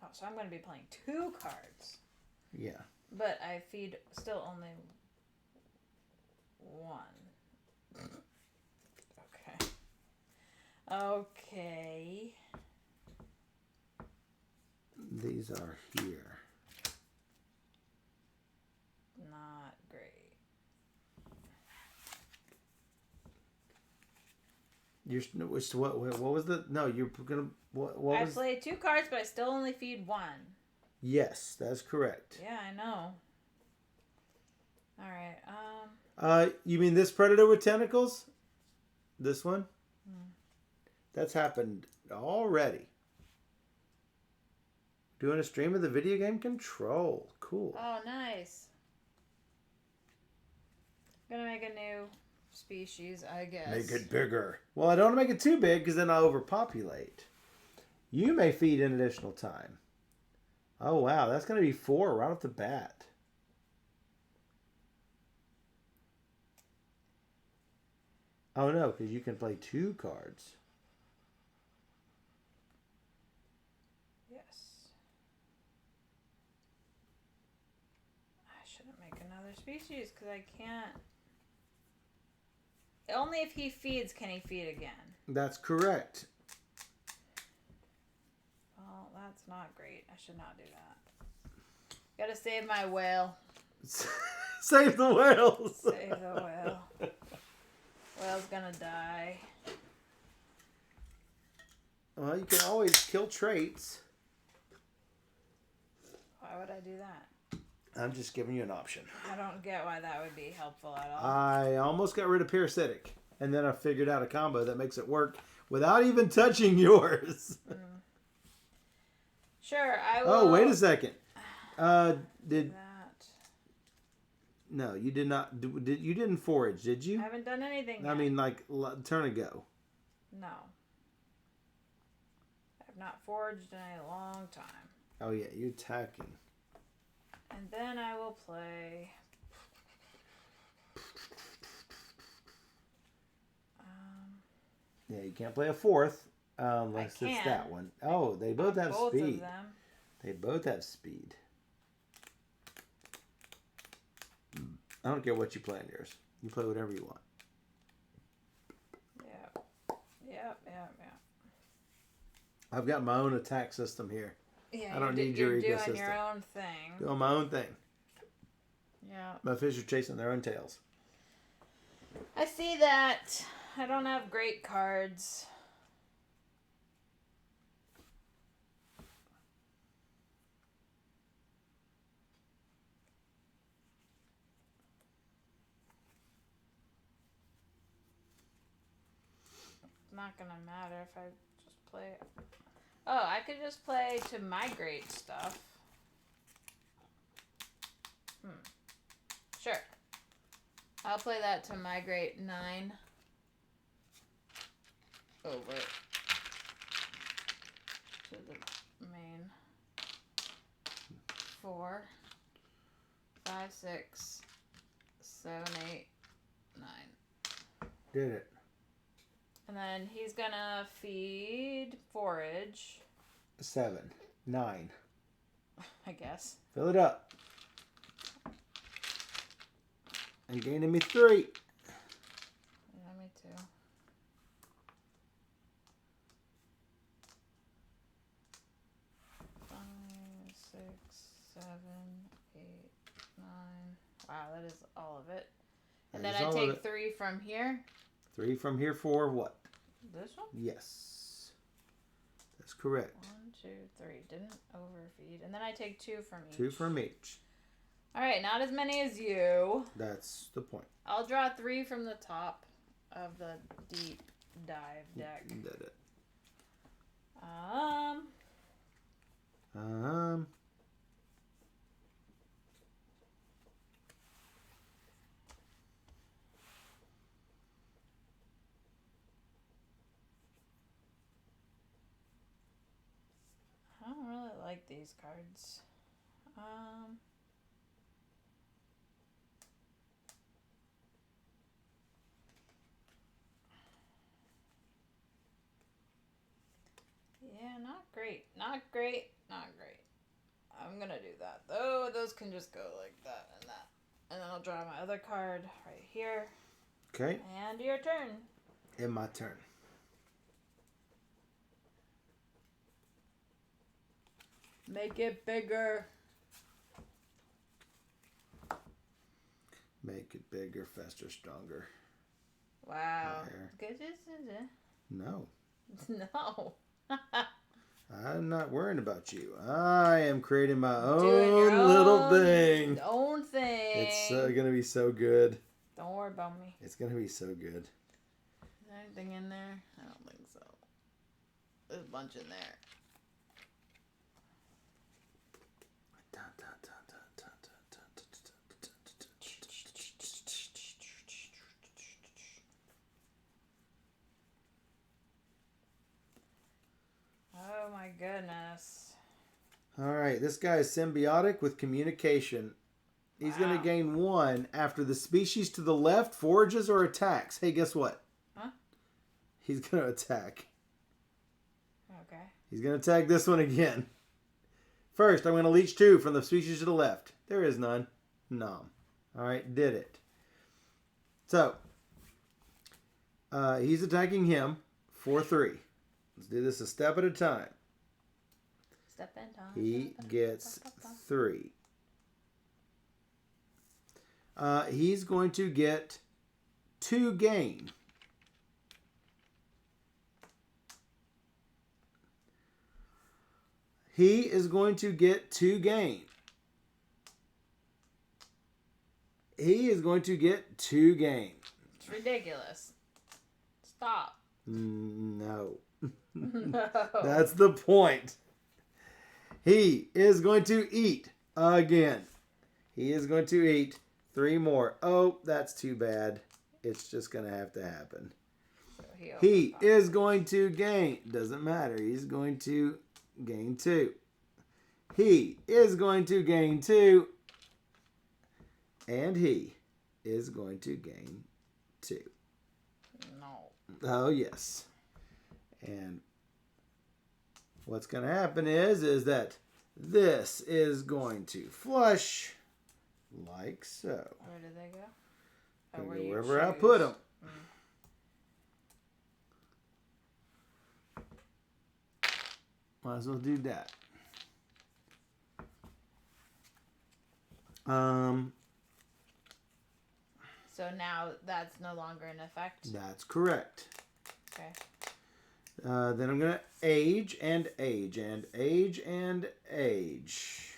Oh, so I'm going to be playing 2 cards. Yeah. But I feed still only 1. Okay. These are here. Not great. What was the... No, you're going to... What I was... play 2 cards, but I still only feed 1. Yes, that's correct. Yeah, I know. Alright, You mean this predator with tentacles? This one? That's happened already. Doing a stream of the video game Control. Cool. Oh, nice. Gonna make a new species, I guess. Make it bigger. Well, I don't want to make it too big because then I'll overpopulate. You may feed in additional time. Oh, wow. That's going to be 4 right off the bat. Oh, no, because you can play 2 cards. Yes. I shouldn't make another species because I can't. Only if he feeds can he feed again. That's correct. Well, that's not great. I should not do that. Gotta save my whale. Save the whales. Save the whale. Whale's gonna die. Well, you can always kill traits. Why would I do that? I'm just giving you an option. I don't get why that would be helpful at all. I almost got rid of parasitic, and then I figured out a combo that makes it work without even touching yours. Sure, I will. Oh, wait a second. That. No, you did not. You didn't forage, did you? I haven't done anything I yet. mean, like, turn ago. No. I've not foraged in a long time. Oh, yeah, you're attacking. And then I will play... Yeah, you can't play a fourth unless it's that one. Oh, they both have both speed. Of them. They both have speed. I don't care what you play in yours. You play whatever you want. Yep. I've got my own attack system here. Yeah, I don't need your ecosystem. You're doing your own thing. Doing my own thing. Yeah. My fish are chasing their own tails. I see that. I don't have great cards. It's not gonna matter if I just play. Oh, I could just play to migrate stuff. Sure. I'll play that to migrate 9 over to the main. 4, 5, 6, 7, 8, 9. Did it. And then he's gonna feed forage. 7, 9. I guess. Fill it up. And gaining me 3. Yeah, me too. Five, 6, 7, 8, 9. Wow, that is all of it. And then I take 3 from here. 3 from here for what? This one? Yes. That's correct. 1, 2, 3. Didn't overfeed. And then I take 2 from each. 2 from each. All right, not as many as you. That's the point. I'll draw 3 from the top of the deep dive deck. You did it. I don't really like these cards. Yeah, not great. Not great. Not great. I'm gonna do that. Oh, those can just go like that and that. And then I'll draw my other card right here. Okay. And your turn. And my turn. Make it bigger. Make it bigger, faster, stronger. Wow. Higher. Good. No. No. I'm not worrying about you. I am creating my Doing your own little thing. Own thing. It's going to be so good. Don't worry about me. It's going to be so good. Is there anything in there? I don't think so. There's a bunch in there. Oh my goodness. All right, this guy is symbiotic with communication. He's going to gain 1 after the species to the left forages or attacks. Hey, guess what? Huh? He's going to attack. Okay. He's going to attack this one again. First, I'm going to leech 2 from the species to the left. There is none. Nom. All right, did it. So, he's attacking him for 3. Let's do this a step at a time. Step in time. He gets 3. He's going to get 2 gain. He is going to get 2 gain. he is going to get 2 gain. It's ridiculous. Stop. No. No. That's the point. He is going to eat again. He is going to eat 3 more. Oh, that's too bad. It's just going to have to happen. So he is going to gain. Doesn't matter. He's going to gain 2. He is going to gain 2. And he is going to gain 2. No. Oh, yes. And what's going to happen is that this is going to flush like so. Where did they go? Oh, Where wherever I put them. Might as well do that. So now that's no longer in effect? That's correct. Okay. Then I'm going to age and age and age and age.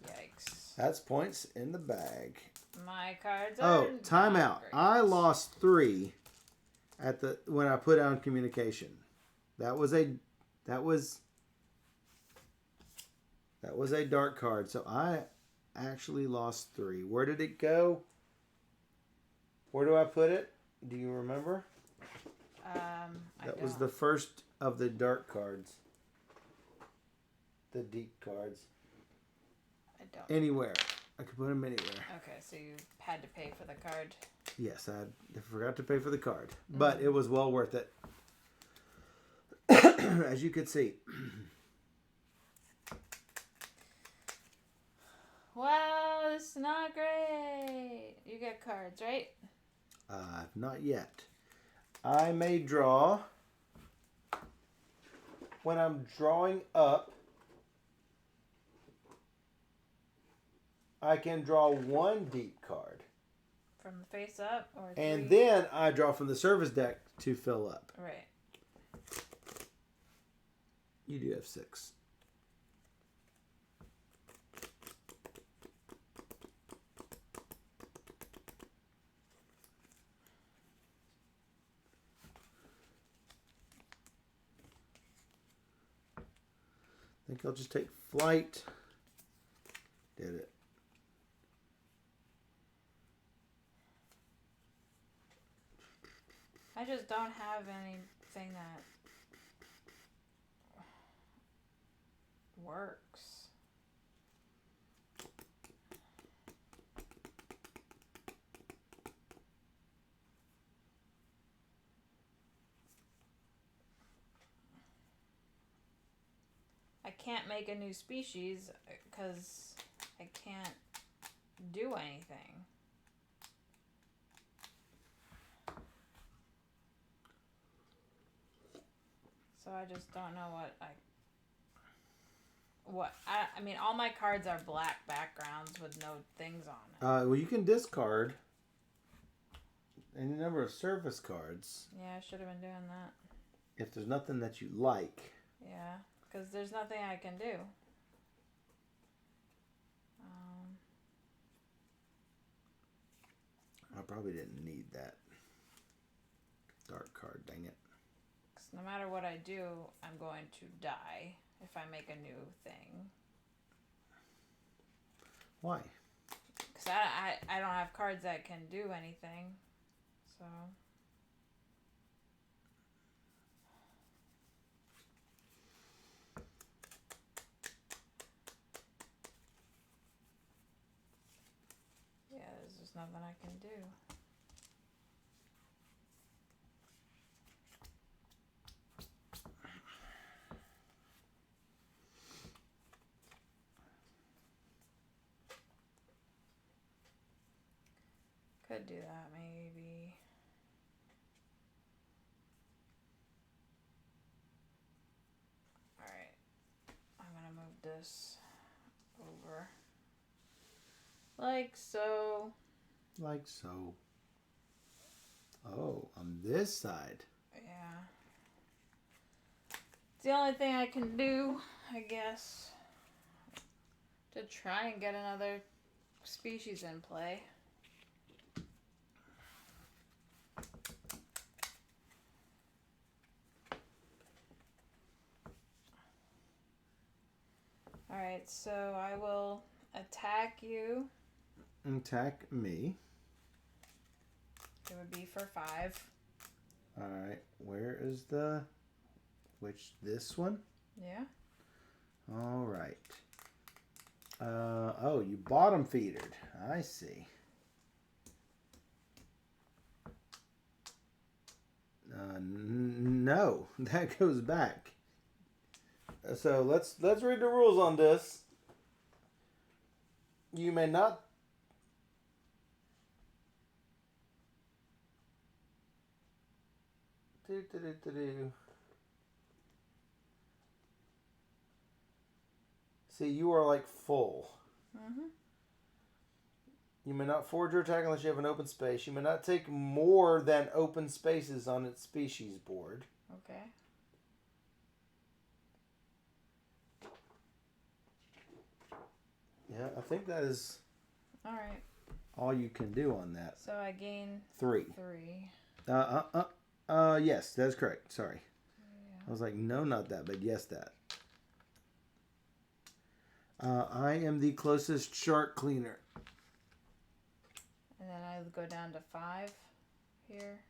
Yikes. That's points in the bag. My cards are Oh, timeout. I lost 3 when I put on communication. That was a dark card. So I actually lost 3. Where did it go? Where do I put it? Do you remember? That was the first of the dark cards. The deep cards. I don't. Anywhere. I could put them anywhere. Okay, so you had to pay for the card. Yes, I forgot to pay for the card. But it was well worth it. As you could see. Wow, this is not great. You get cards, right? Not yet. I may draw. When I'm drawing up, I can draw 1 deep card. From the face up? Or 3? And then I draw from the service deck to fill up. Right. You do have 6. I think I'll just take flight. Did it. I just don't have anything that works. I can't make a new species because I can't do anything. So I just don't know I mean, all my cards are black backgrounds with no things on it. Well, you can discard any number of service cards. Yeah, I should have been doing that. If there's nothing that you like. Yeah, because there's nothing I can do. I probably didn't need that dark card, dang it. Because no matter what I do, I'm going to die if I make a new thing. Why? Because I don't have cards that can do anything. So... yeah, there's just nothing I can do. Could do that, maybe. Alright. I'm gonna move this over. Like so. Like so. Oh, on this side. Yeah. It's the only thing I can do, I guess. To try and get another species in play. Alright, so I will attack you. Attack me. It would be for 5. Alright, where is the... this one? Yeah. Alright. Oh, you bottom feedered. I see. No, that goes back. So let's read the rules on this. You may not. See, you are like full. Mm-hmm. You may not forge or attack unless you have an open space. You may not take more than open spaces on its species board. Okay. Yeah, I think that is Alright. all you can do on that. So I gain 3. 3. Yes, that's correct. Sorry. Yeah. I was like, no, not that, but yes, that. I am the closest shark cleaner. And then I go down to 5 here.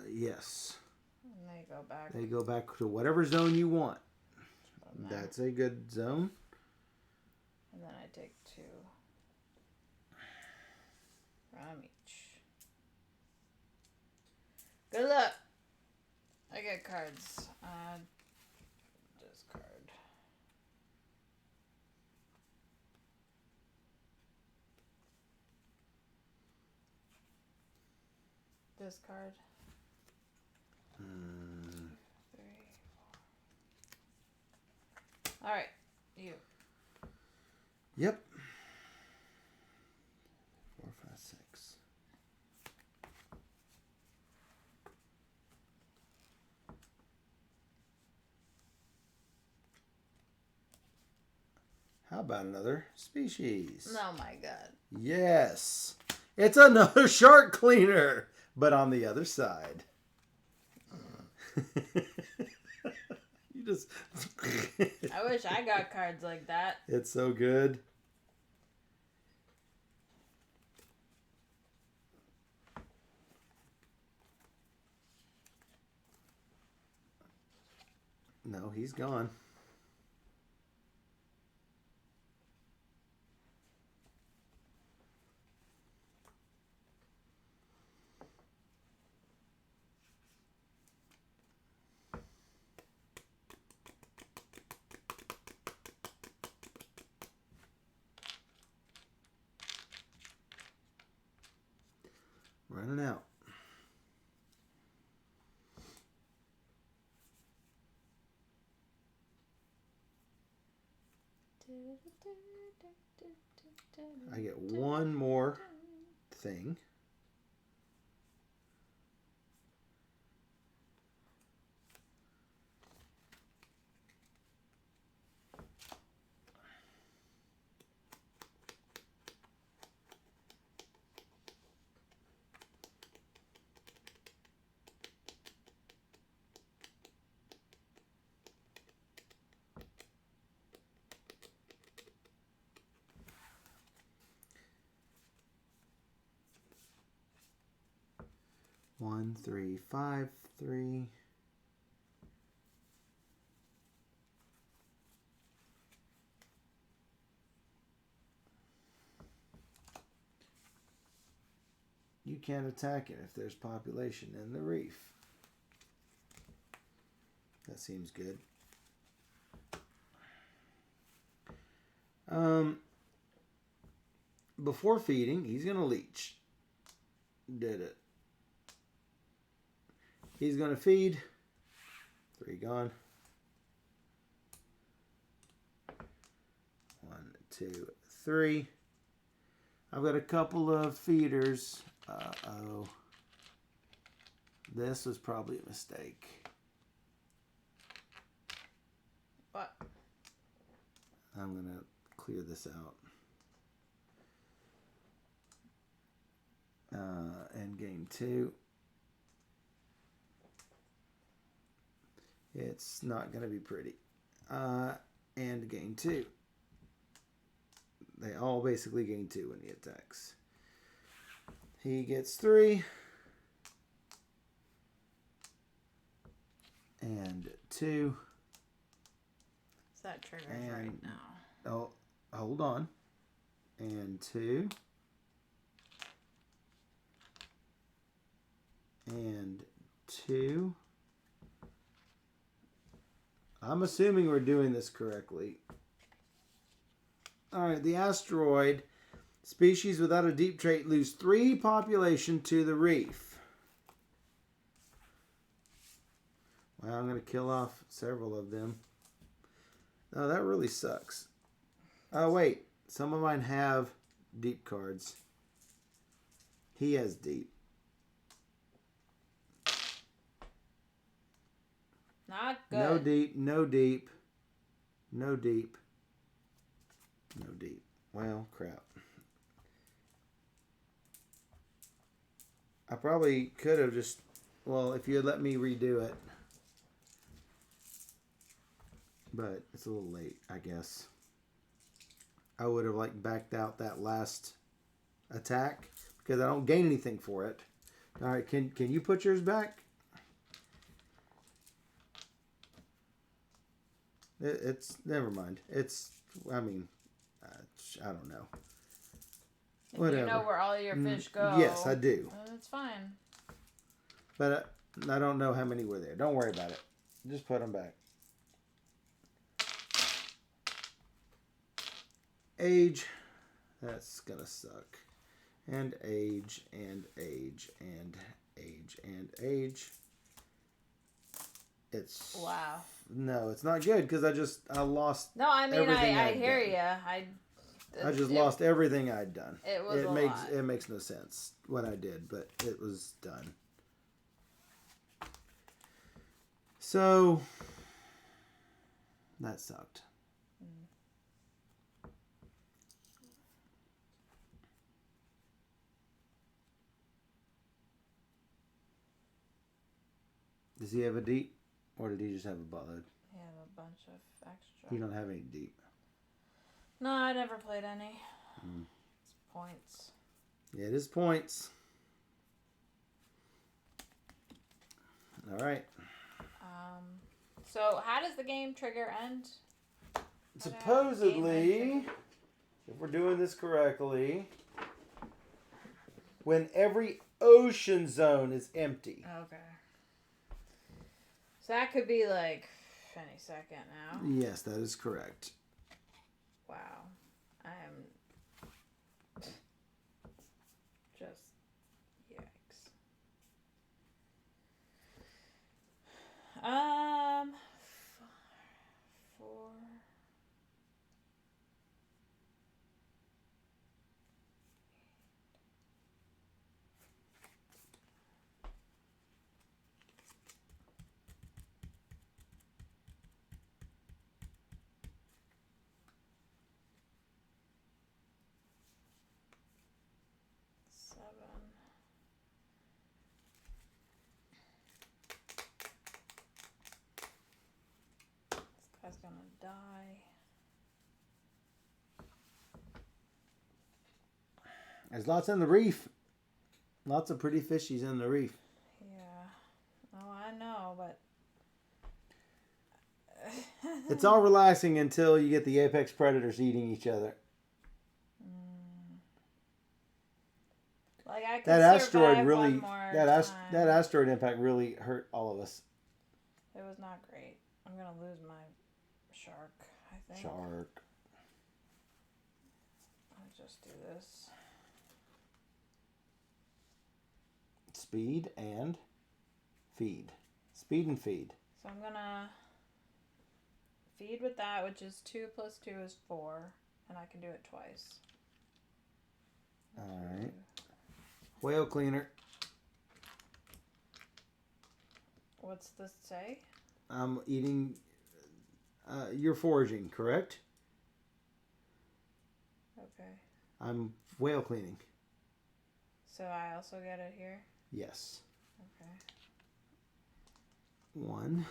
Yes. And they go back. They go back to whatever zone you want. That's a good zone. And then I take 2 from each. Good luck. I get cards. Discard. Discard. 3, 4. All right, you. Yep. 4, 5, 6. How about another species? Oh my god. Yes. It's another shark cleaner, but on the other side. You just... I wish I got cards like that. It's so good. No, he's gone. Running out. I get one more thing. One, 3, 5, 3. You can't attack it if there's population in the reef. That seems good. Before feeding, he's going to leech. Did it. He's going to feed. 3 gone. 1, 2, 3. I've got a couple of feeders. Uh-oh. This was probably a mistake. What? I'm going to clear this out. And game 2. It's not going to be pretty. and gain 2. They all basically gain 2 when he attacks. He gets 3. And 2. So that triggers and, right now. Oh, hold on. And 2. And 2. I'm assuming we're doing this correctly. All right, the asteroid. Species without a deep trait lose 3 population to the reef. Well, I'm going to kill off several of them. Oh, that really sucks. Oh, wait. Some of mine have deep cards. He has deep. Not good. No deep, no deep, no deep, no deep. Well, crap. I probably could have just, well, if you had let me redo it. But it's a little late, I guess. I would have backed out that last attack because I don't gain anything for it. All right, can you put yours back? It's never mind. It's I don't know. Whatever. You know where all your fish go. Yes, I do. That's fine. But I don't know how many were there. Don't worry about it. Just put them back. Age. That's gonna suck. And age, and age, and age, and age. It's... Wow. No, it's not good because I lost. No, I mean, everything I I'd hear done. you. I just lost everything I'd done. It was It makes no sense what I did, but it was done. So that sucked. Does he have a deep, or did he just have a buttload? He have a bunch of extra. He don't have any deep. No, I never played any. It's points. Yeah, it is points. All right. So how does the game trigger end? Supposedly, if we're doing this correctly, when every ocean zone is empty. Okay. So that could be like any second now. Yes, that is correct. Wow. I am just yikes. 4. 7. This guy's gonna die. There's lots in the reef. Lots of pretty fishies in the reef. Yeah. Oh, I know, but It's all relaxing until you get the apex predators eating each other. Like I could That asteroid survive really, one more that asteroid impact really hurt all of us. It was not great. I'm gonna lose my shark, I think. Shark. I'll just do this. Speed and feed. Speed and feed. So I'm gonna feed with that, which is 2 plus 2 is 4, and I can do it twice. All right. Whale cleaner. What's this say? I'm eating. You're foraging, correct? Okay. I'm whale cleaning. So I also get it here? Yes. Okay. 1.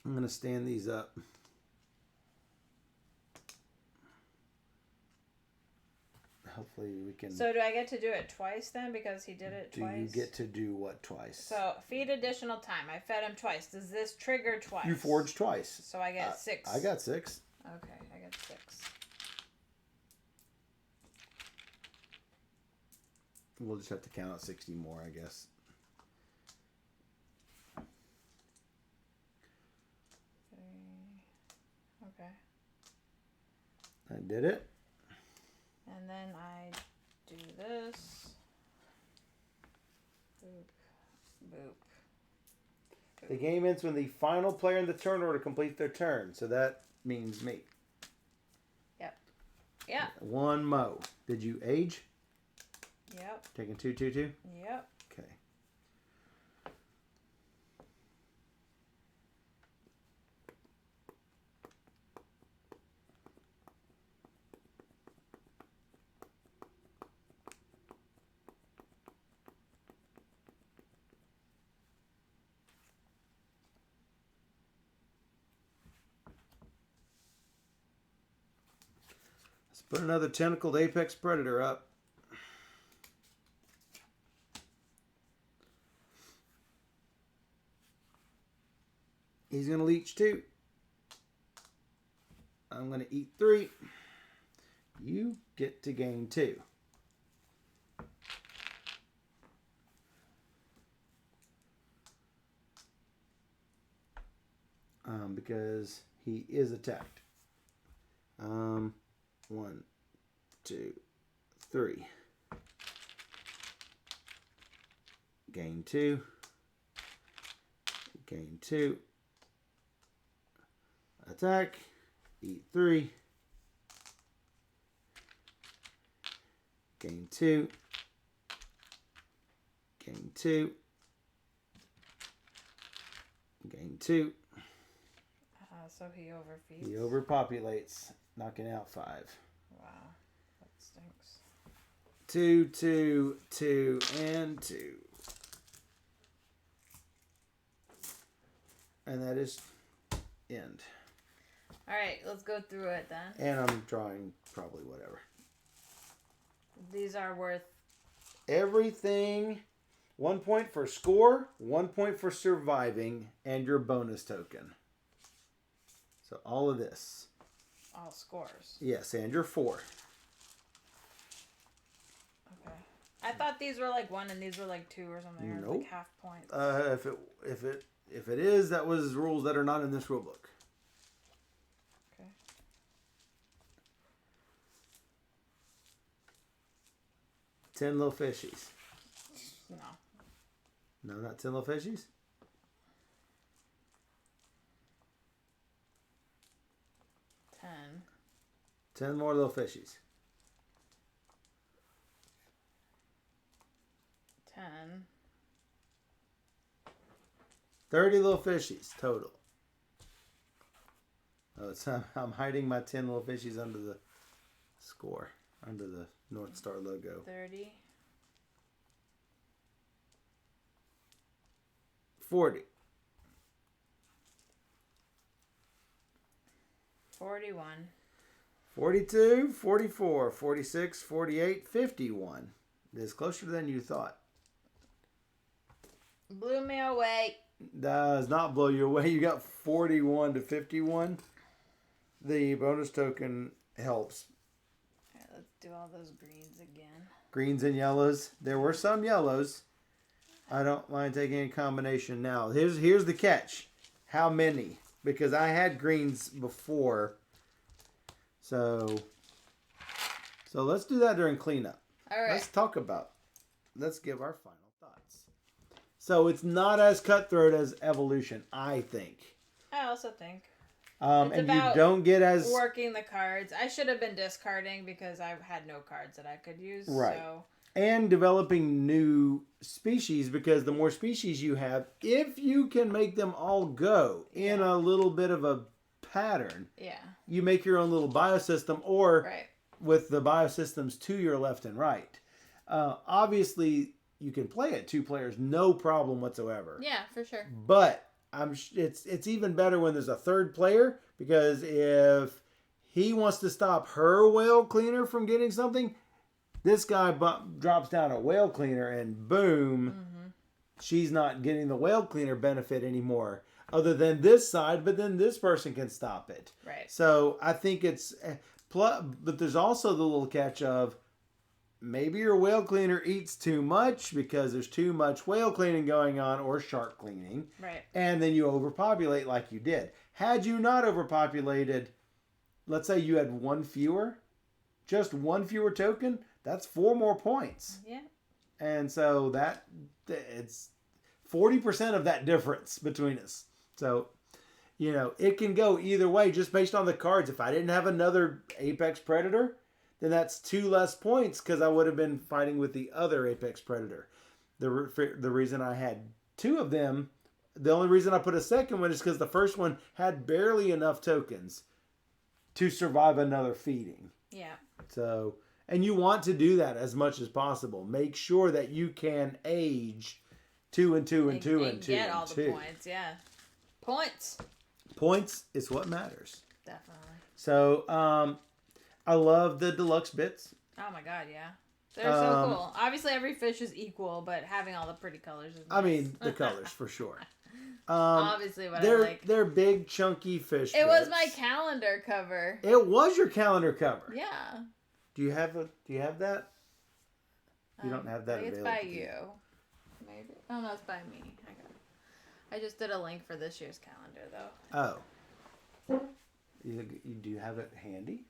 I'm going to stand these up. Hopefully we can... So do I get to do it twice then? Because he did it twice? Do you get to do what twice? So, feed additional time. I fed him twice. Does this trigger twice? You forged twice. So I get 6. I got 6. Okay, I got 6. We'll just have to count out 60 more, I guess. Okay. I did it. And then I do this. Boop. Boop. Boop. The game ends when the final player in the turn order completes their turn. So that means me. Yep. Yep. 1 Mo. Did you age? Yep. Taking 2, 2, 2? Yep. Okay. Let's put another tentacled apex predator up. He's going to leech 2. I'm going to eat 3. You get to gain 2. Because he is attacked. 1, 2, 3. Gain 2. Gain 2. Attack. Eat 3. Gain 2. Gain 2. Gain 2. So he overfeeds. He overpopulates, knocking out 5. Wow. That stinks. 2, 2, 2, and 2. And that is end. All right, let's go through it then. And I'm drawing probably whatever. These are worth... Everything. 1 point for score, 1 point for surviving, and your bonus token. So all of this. All scores. Yes, and your 4. Okay. I thought these were like 1 and these were like 2 or something. Or Nope. like half points. If it is, that was rules that are not in this rule book. Okay. 10 little fishies. No. No, not 10 little fishies? 10 more little fishies. 10. 30 little fishies total. Oh, I'm hiding my 10 little fishies under the score, under the North Star logo. 30. 40. 41. 42, 44, 46, 48, 51. It is closer than you thought. Blew me away. Does not blow you away. You got 41 to 51. The bonus token helps. All right, let's do all those greens again. Greens and yellows. There were some yellows. I don't mind taking a combination now. Here's the catch. How many? Because I had greens before. So let's do that during cleanup. All right. Let's give our final thoughts. So it's not as cutthroat as Evolution, I think. I also think. And you don't get as... working the cards. I should have been discarding because I had no cards that I could use. Right. So. And developing new species, because the more species you have, if you can make them all go in a little bit of a pattern, you make your own little biosystem, or with the biosystems to your left and right. Obviously, you can play it 2 players, no problem whatsoever. Yeah, for sure. But it's even better when there's a third player, because if he wants to stop her whale cleaner from getting something, this guy drops down a whale cleaner and boom, she's not getting the whale cleaner benefit anymore. Other than this side, but then this person can stop it. Right. So I think it's, but there's also the little catch of maybe your whale cleaner eats too much because there's too much whale cleaning going on or shark cleaning. Right. And then you overpopulate like you did. Had you not overpopulated, let's say you had just one fewer token, that's 4 more points. Yeah. And so it's 40% of that difference between us. So, it can go either way just based on the cards. If I didn't have another Apex Predator, then that's 2 less points because I would have been fighting with the other Apex Predator. The reason I had 2 of them, the only reason I put a second one is because the first one had barely enough tokens to survive another feeding. Yeah. So, and you want to do that as much as possible. Make sure that you can age 2 and 2 and 2 and 2 get and all 2. the points, yeah. Points is what matters. Definitely. So, I love the deluxe bits. Oh my god, yeah. They're so cool. Obviously, every fish is equal, but having all the pretty colors is nice. I mean, the colors for sure. Obviously, what I like. They're big, chunky fish It bits. was my calendar cover. It was your calendar cover. Yeah. Do you have that? You don't have that I think available. it's by you. Maybe. Oh no, it's by me. I just did a link for this year's calendar though. Oh. Do you have it handy?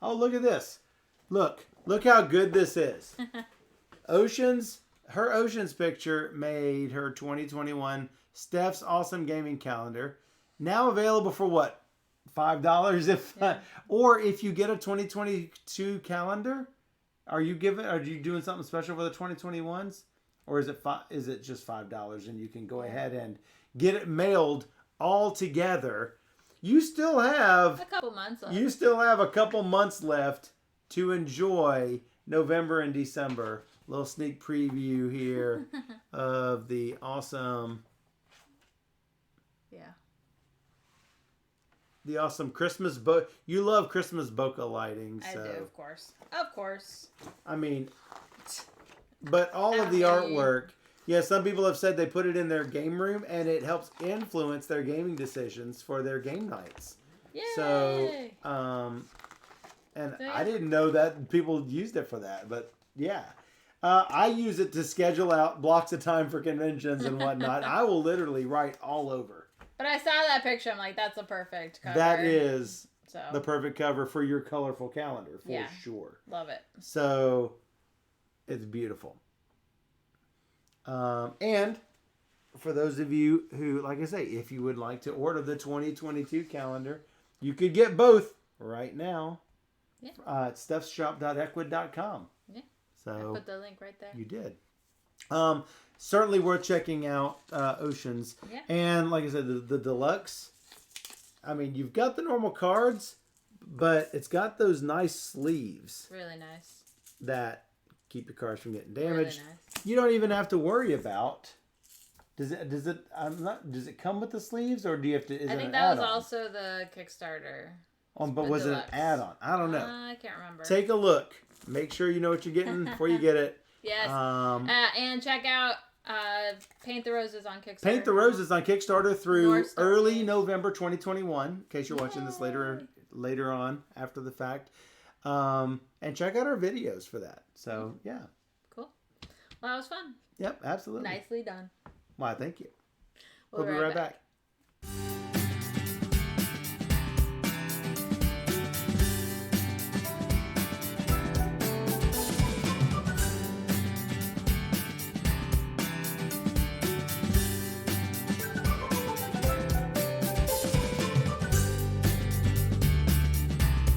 Oh, look at this. Look how good this is. Her Oceans picture made her 2021 Steph's Awesome Gaming Calendar. Now available for what? $5 or if you get a 2022 calendar, are you doing something special for the 2021s? Or is it just $5 and you can go ahead and get it mailed all together? You still have a couple months left. You still have a couple months left to enjoy November and December. A little sneak preview here of the awesome Christmas you love Christmas bokeh lighting. So. I do, of course. Of course. I mean, but all of the artwork, some people have said they put it in their game room and it helps influence their gaming decisions for their game nights. Yay! So, I didn't know that people used it for that, but yeah. I use it to schedule out blocks of time for conventions and whatnot. I will literally write all over. But I saw that picture. I'm like, that's a perfect cover. That is the perfect cover for your colorful calendar, for sure. Love it. So, it's beautiful. And for those of you who, like I say, if you would like to order the 2022 calendar, you could get both right now at stephshop.equid.com. Yeah. So I put the link right there. You did. Certainly worth checking out Oceans. Yeah. And like I said, the Deluxe, I mean, you've got the normal cards, but it's got those nice sleeves. Really nice. That keep your cards from getting damaged. Really nice. You don't even have to worry about. Does it come with the sleeves, or do you have to? I think that was also the Kickstarter. But was Deluxe. It an add-on? I don't know. I can't remember. Take a look. Make sure you know what you're getting before you get it. Yes. And check out Paint the Roses on Kickstarter. Paint the Roses on Kickstarter through early November 2021. In case you're watching this later on after the fact. And check out our videos for that. So yeah. Cool. Well, that was fun. Yep, absolutely. Nicely done. Why, thank you. We'll be right back.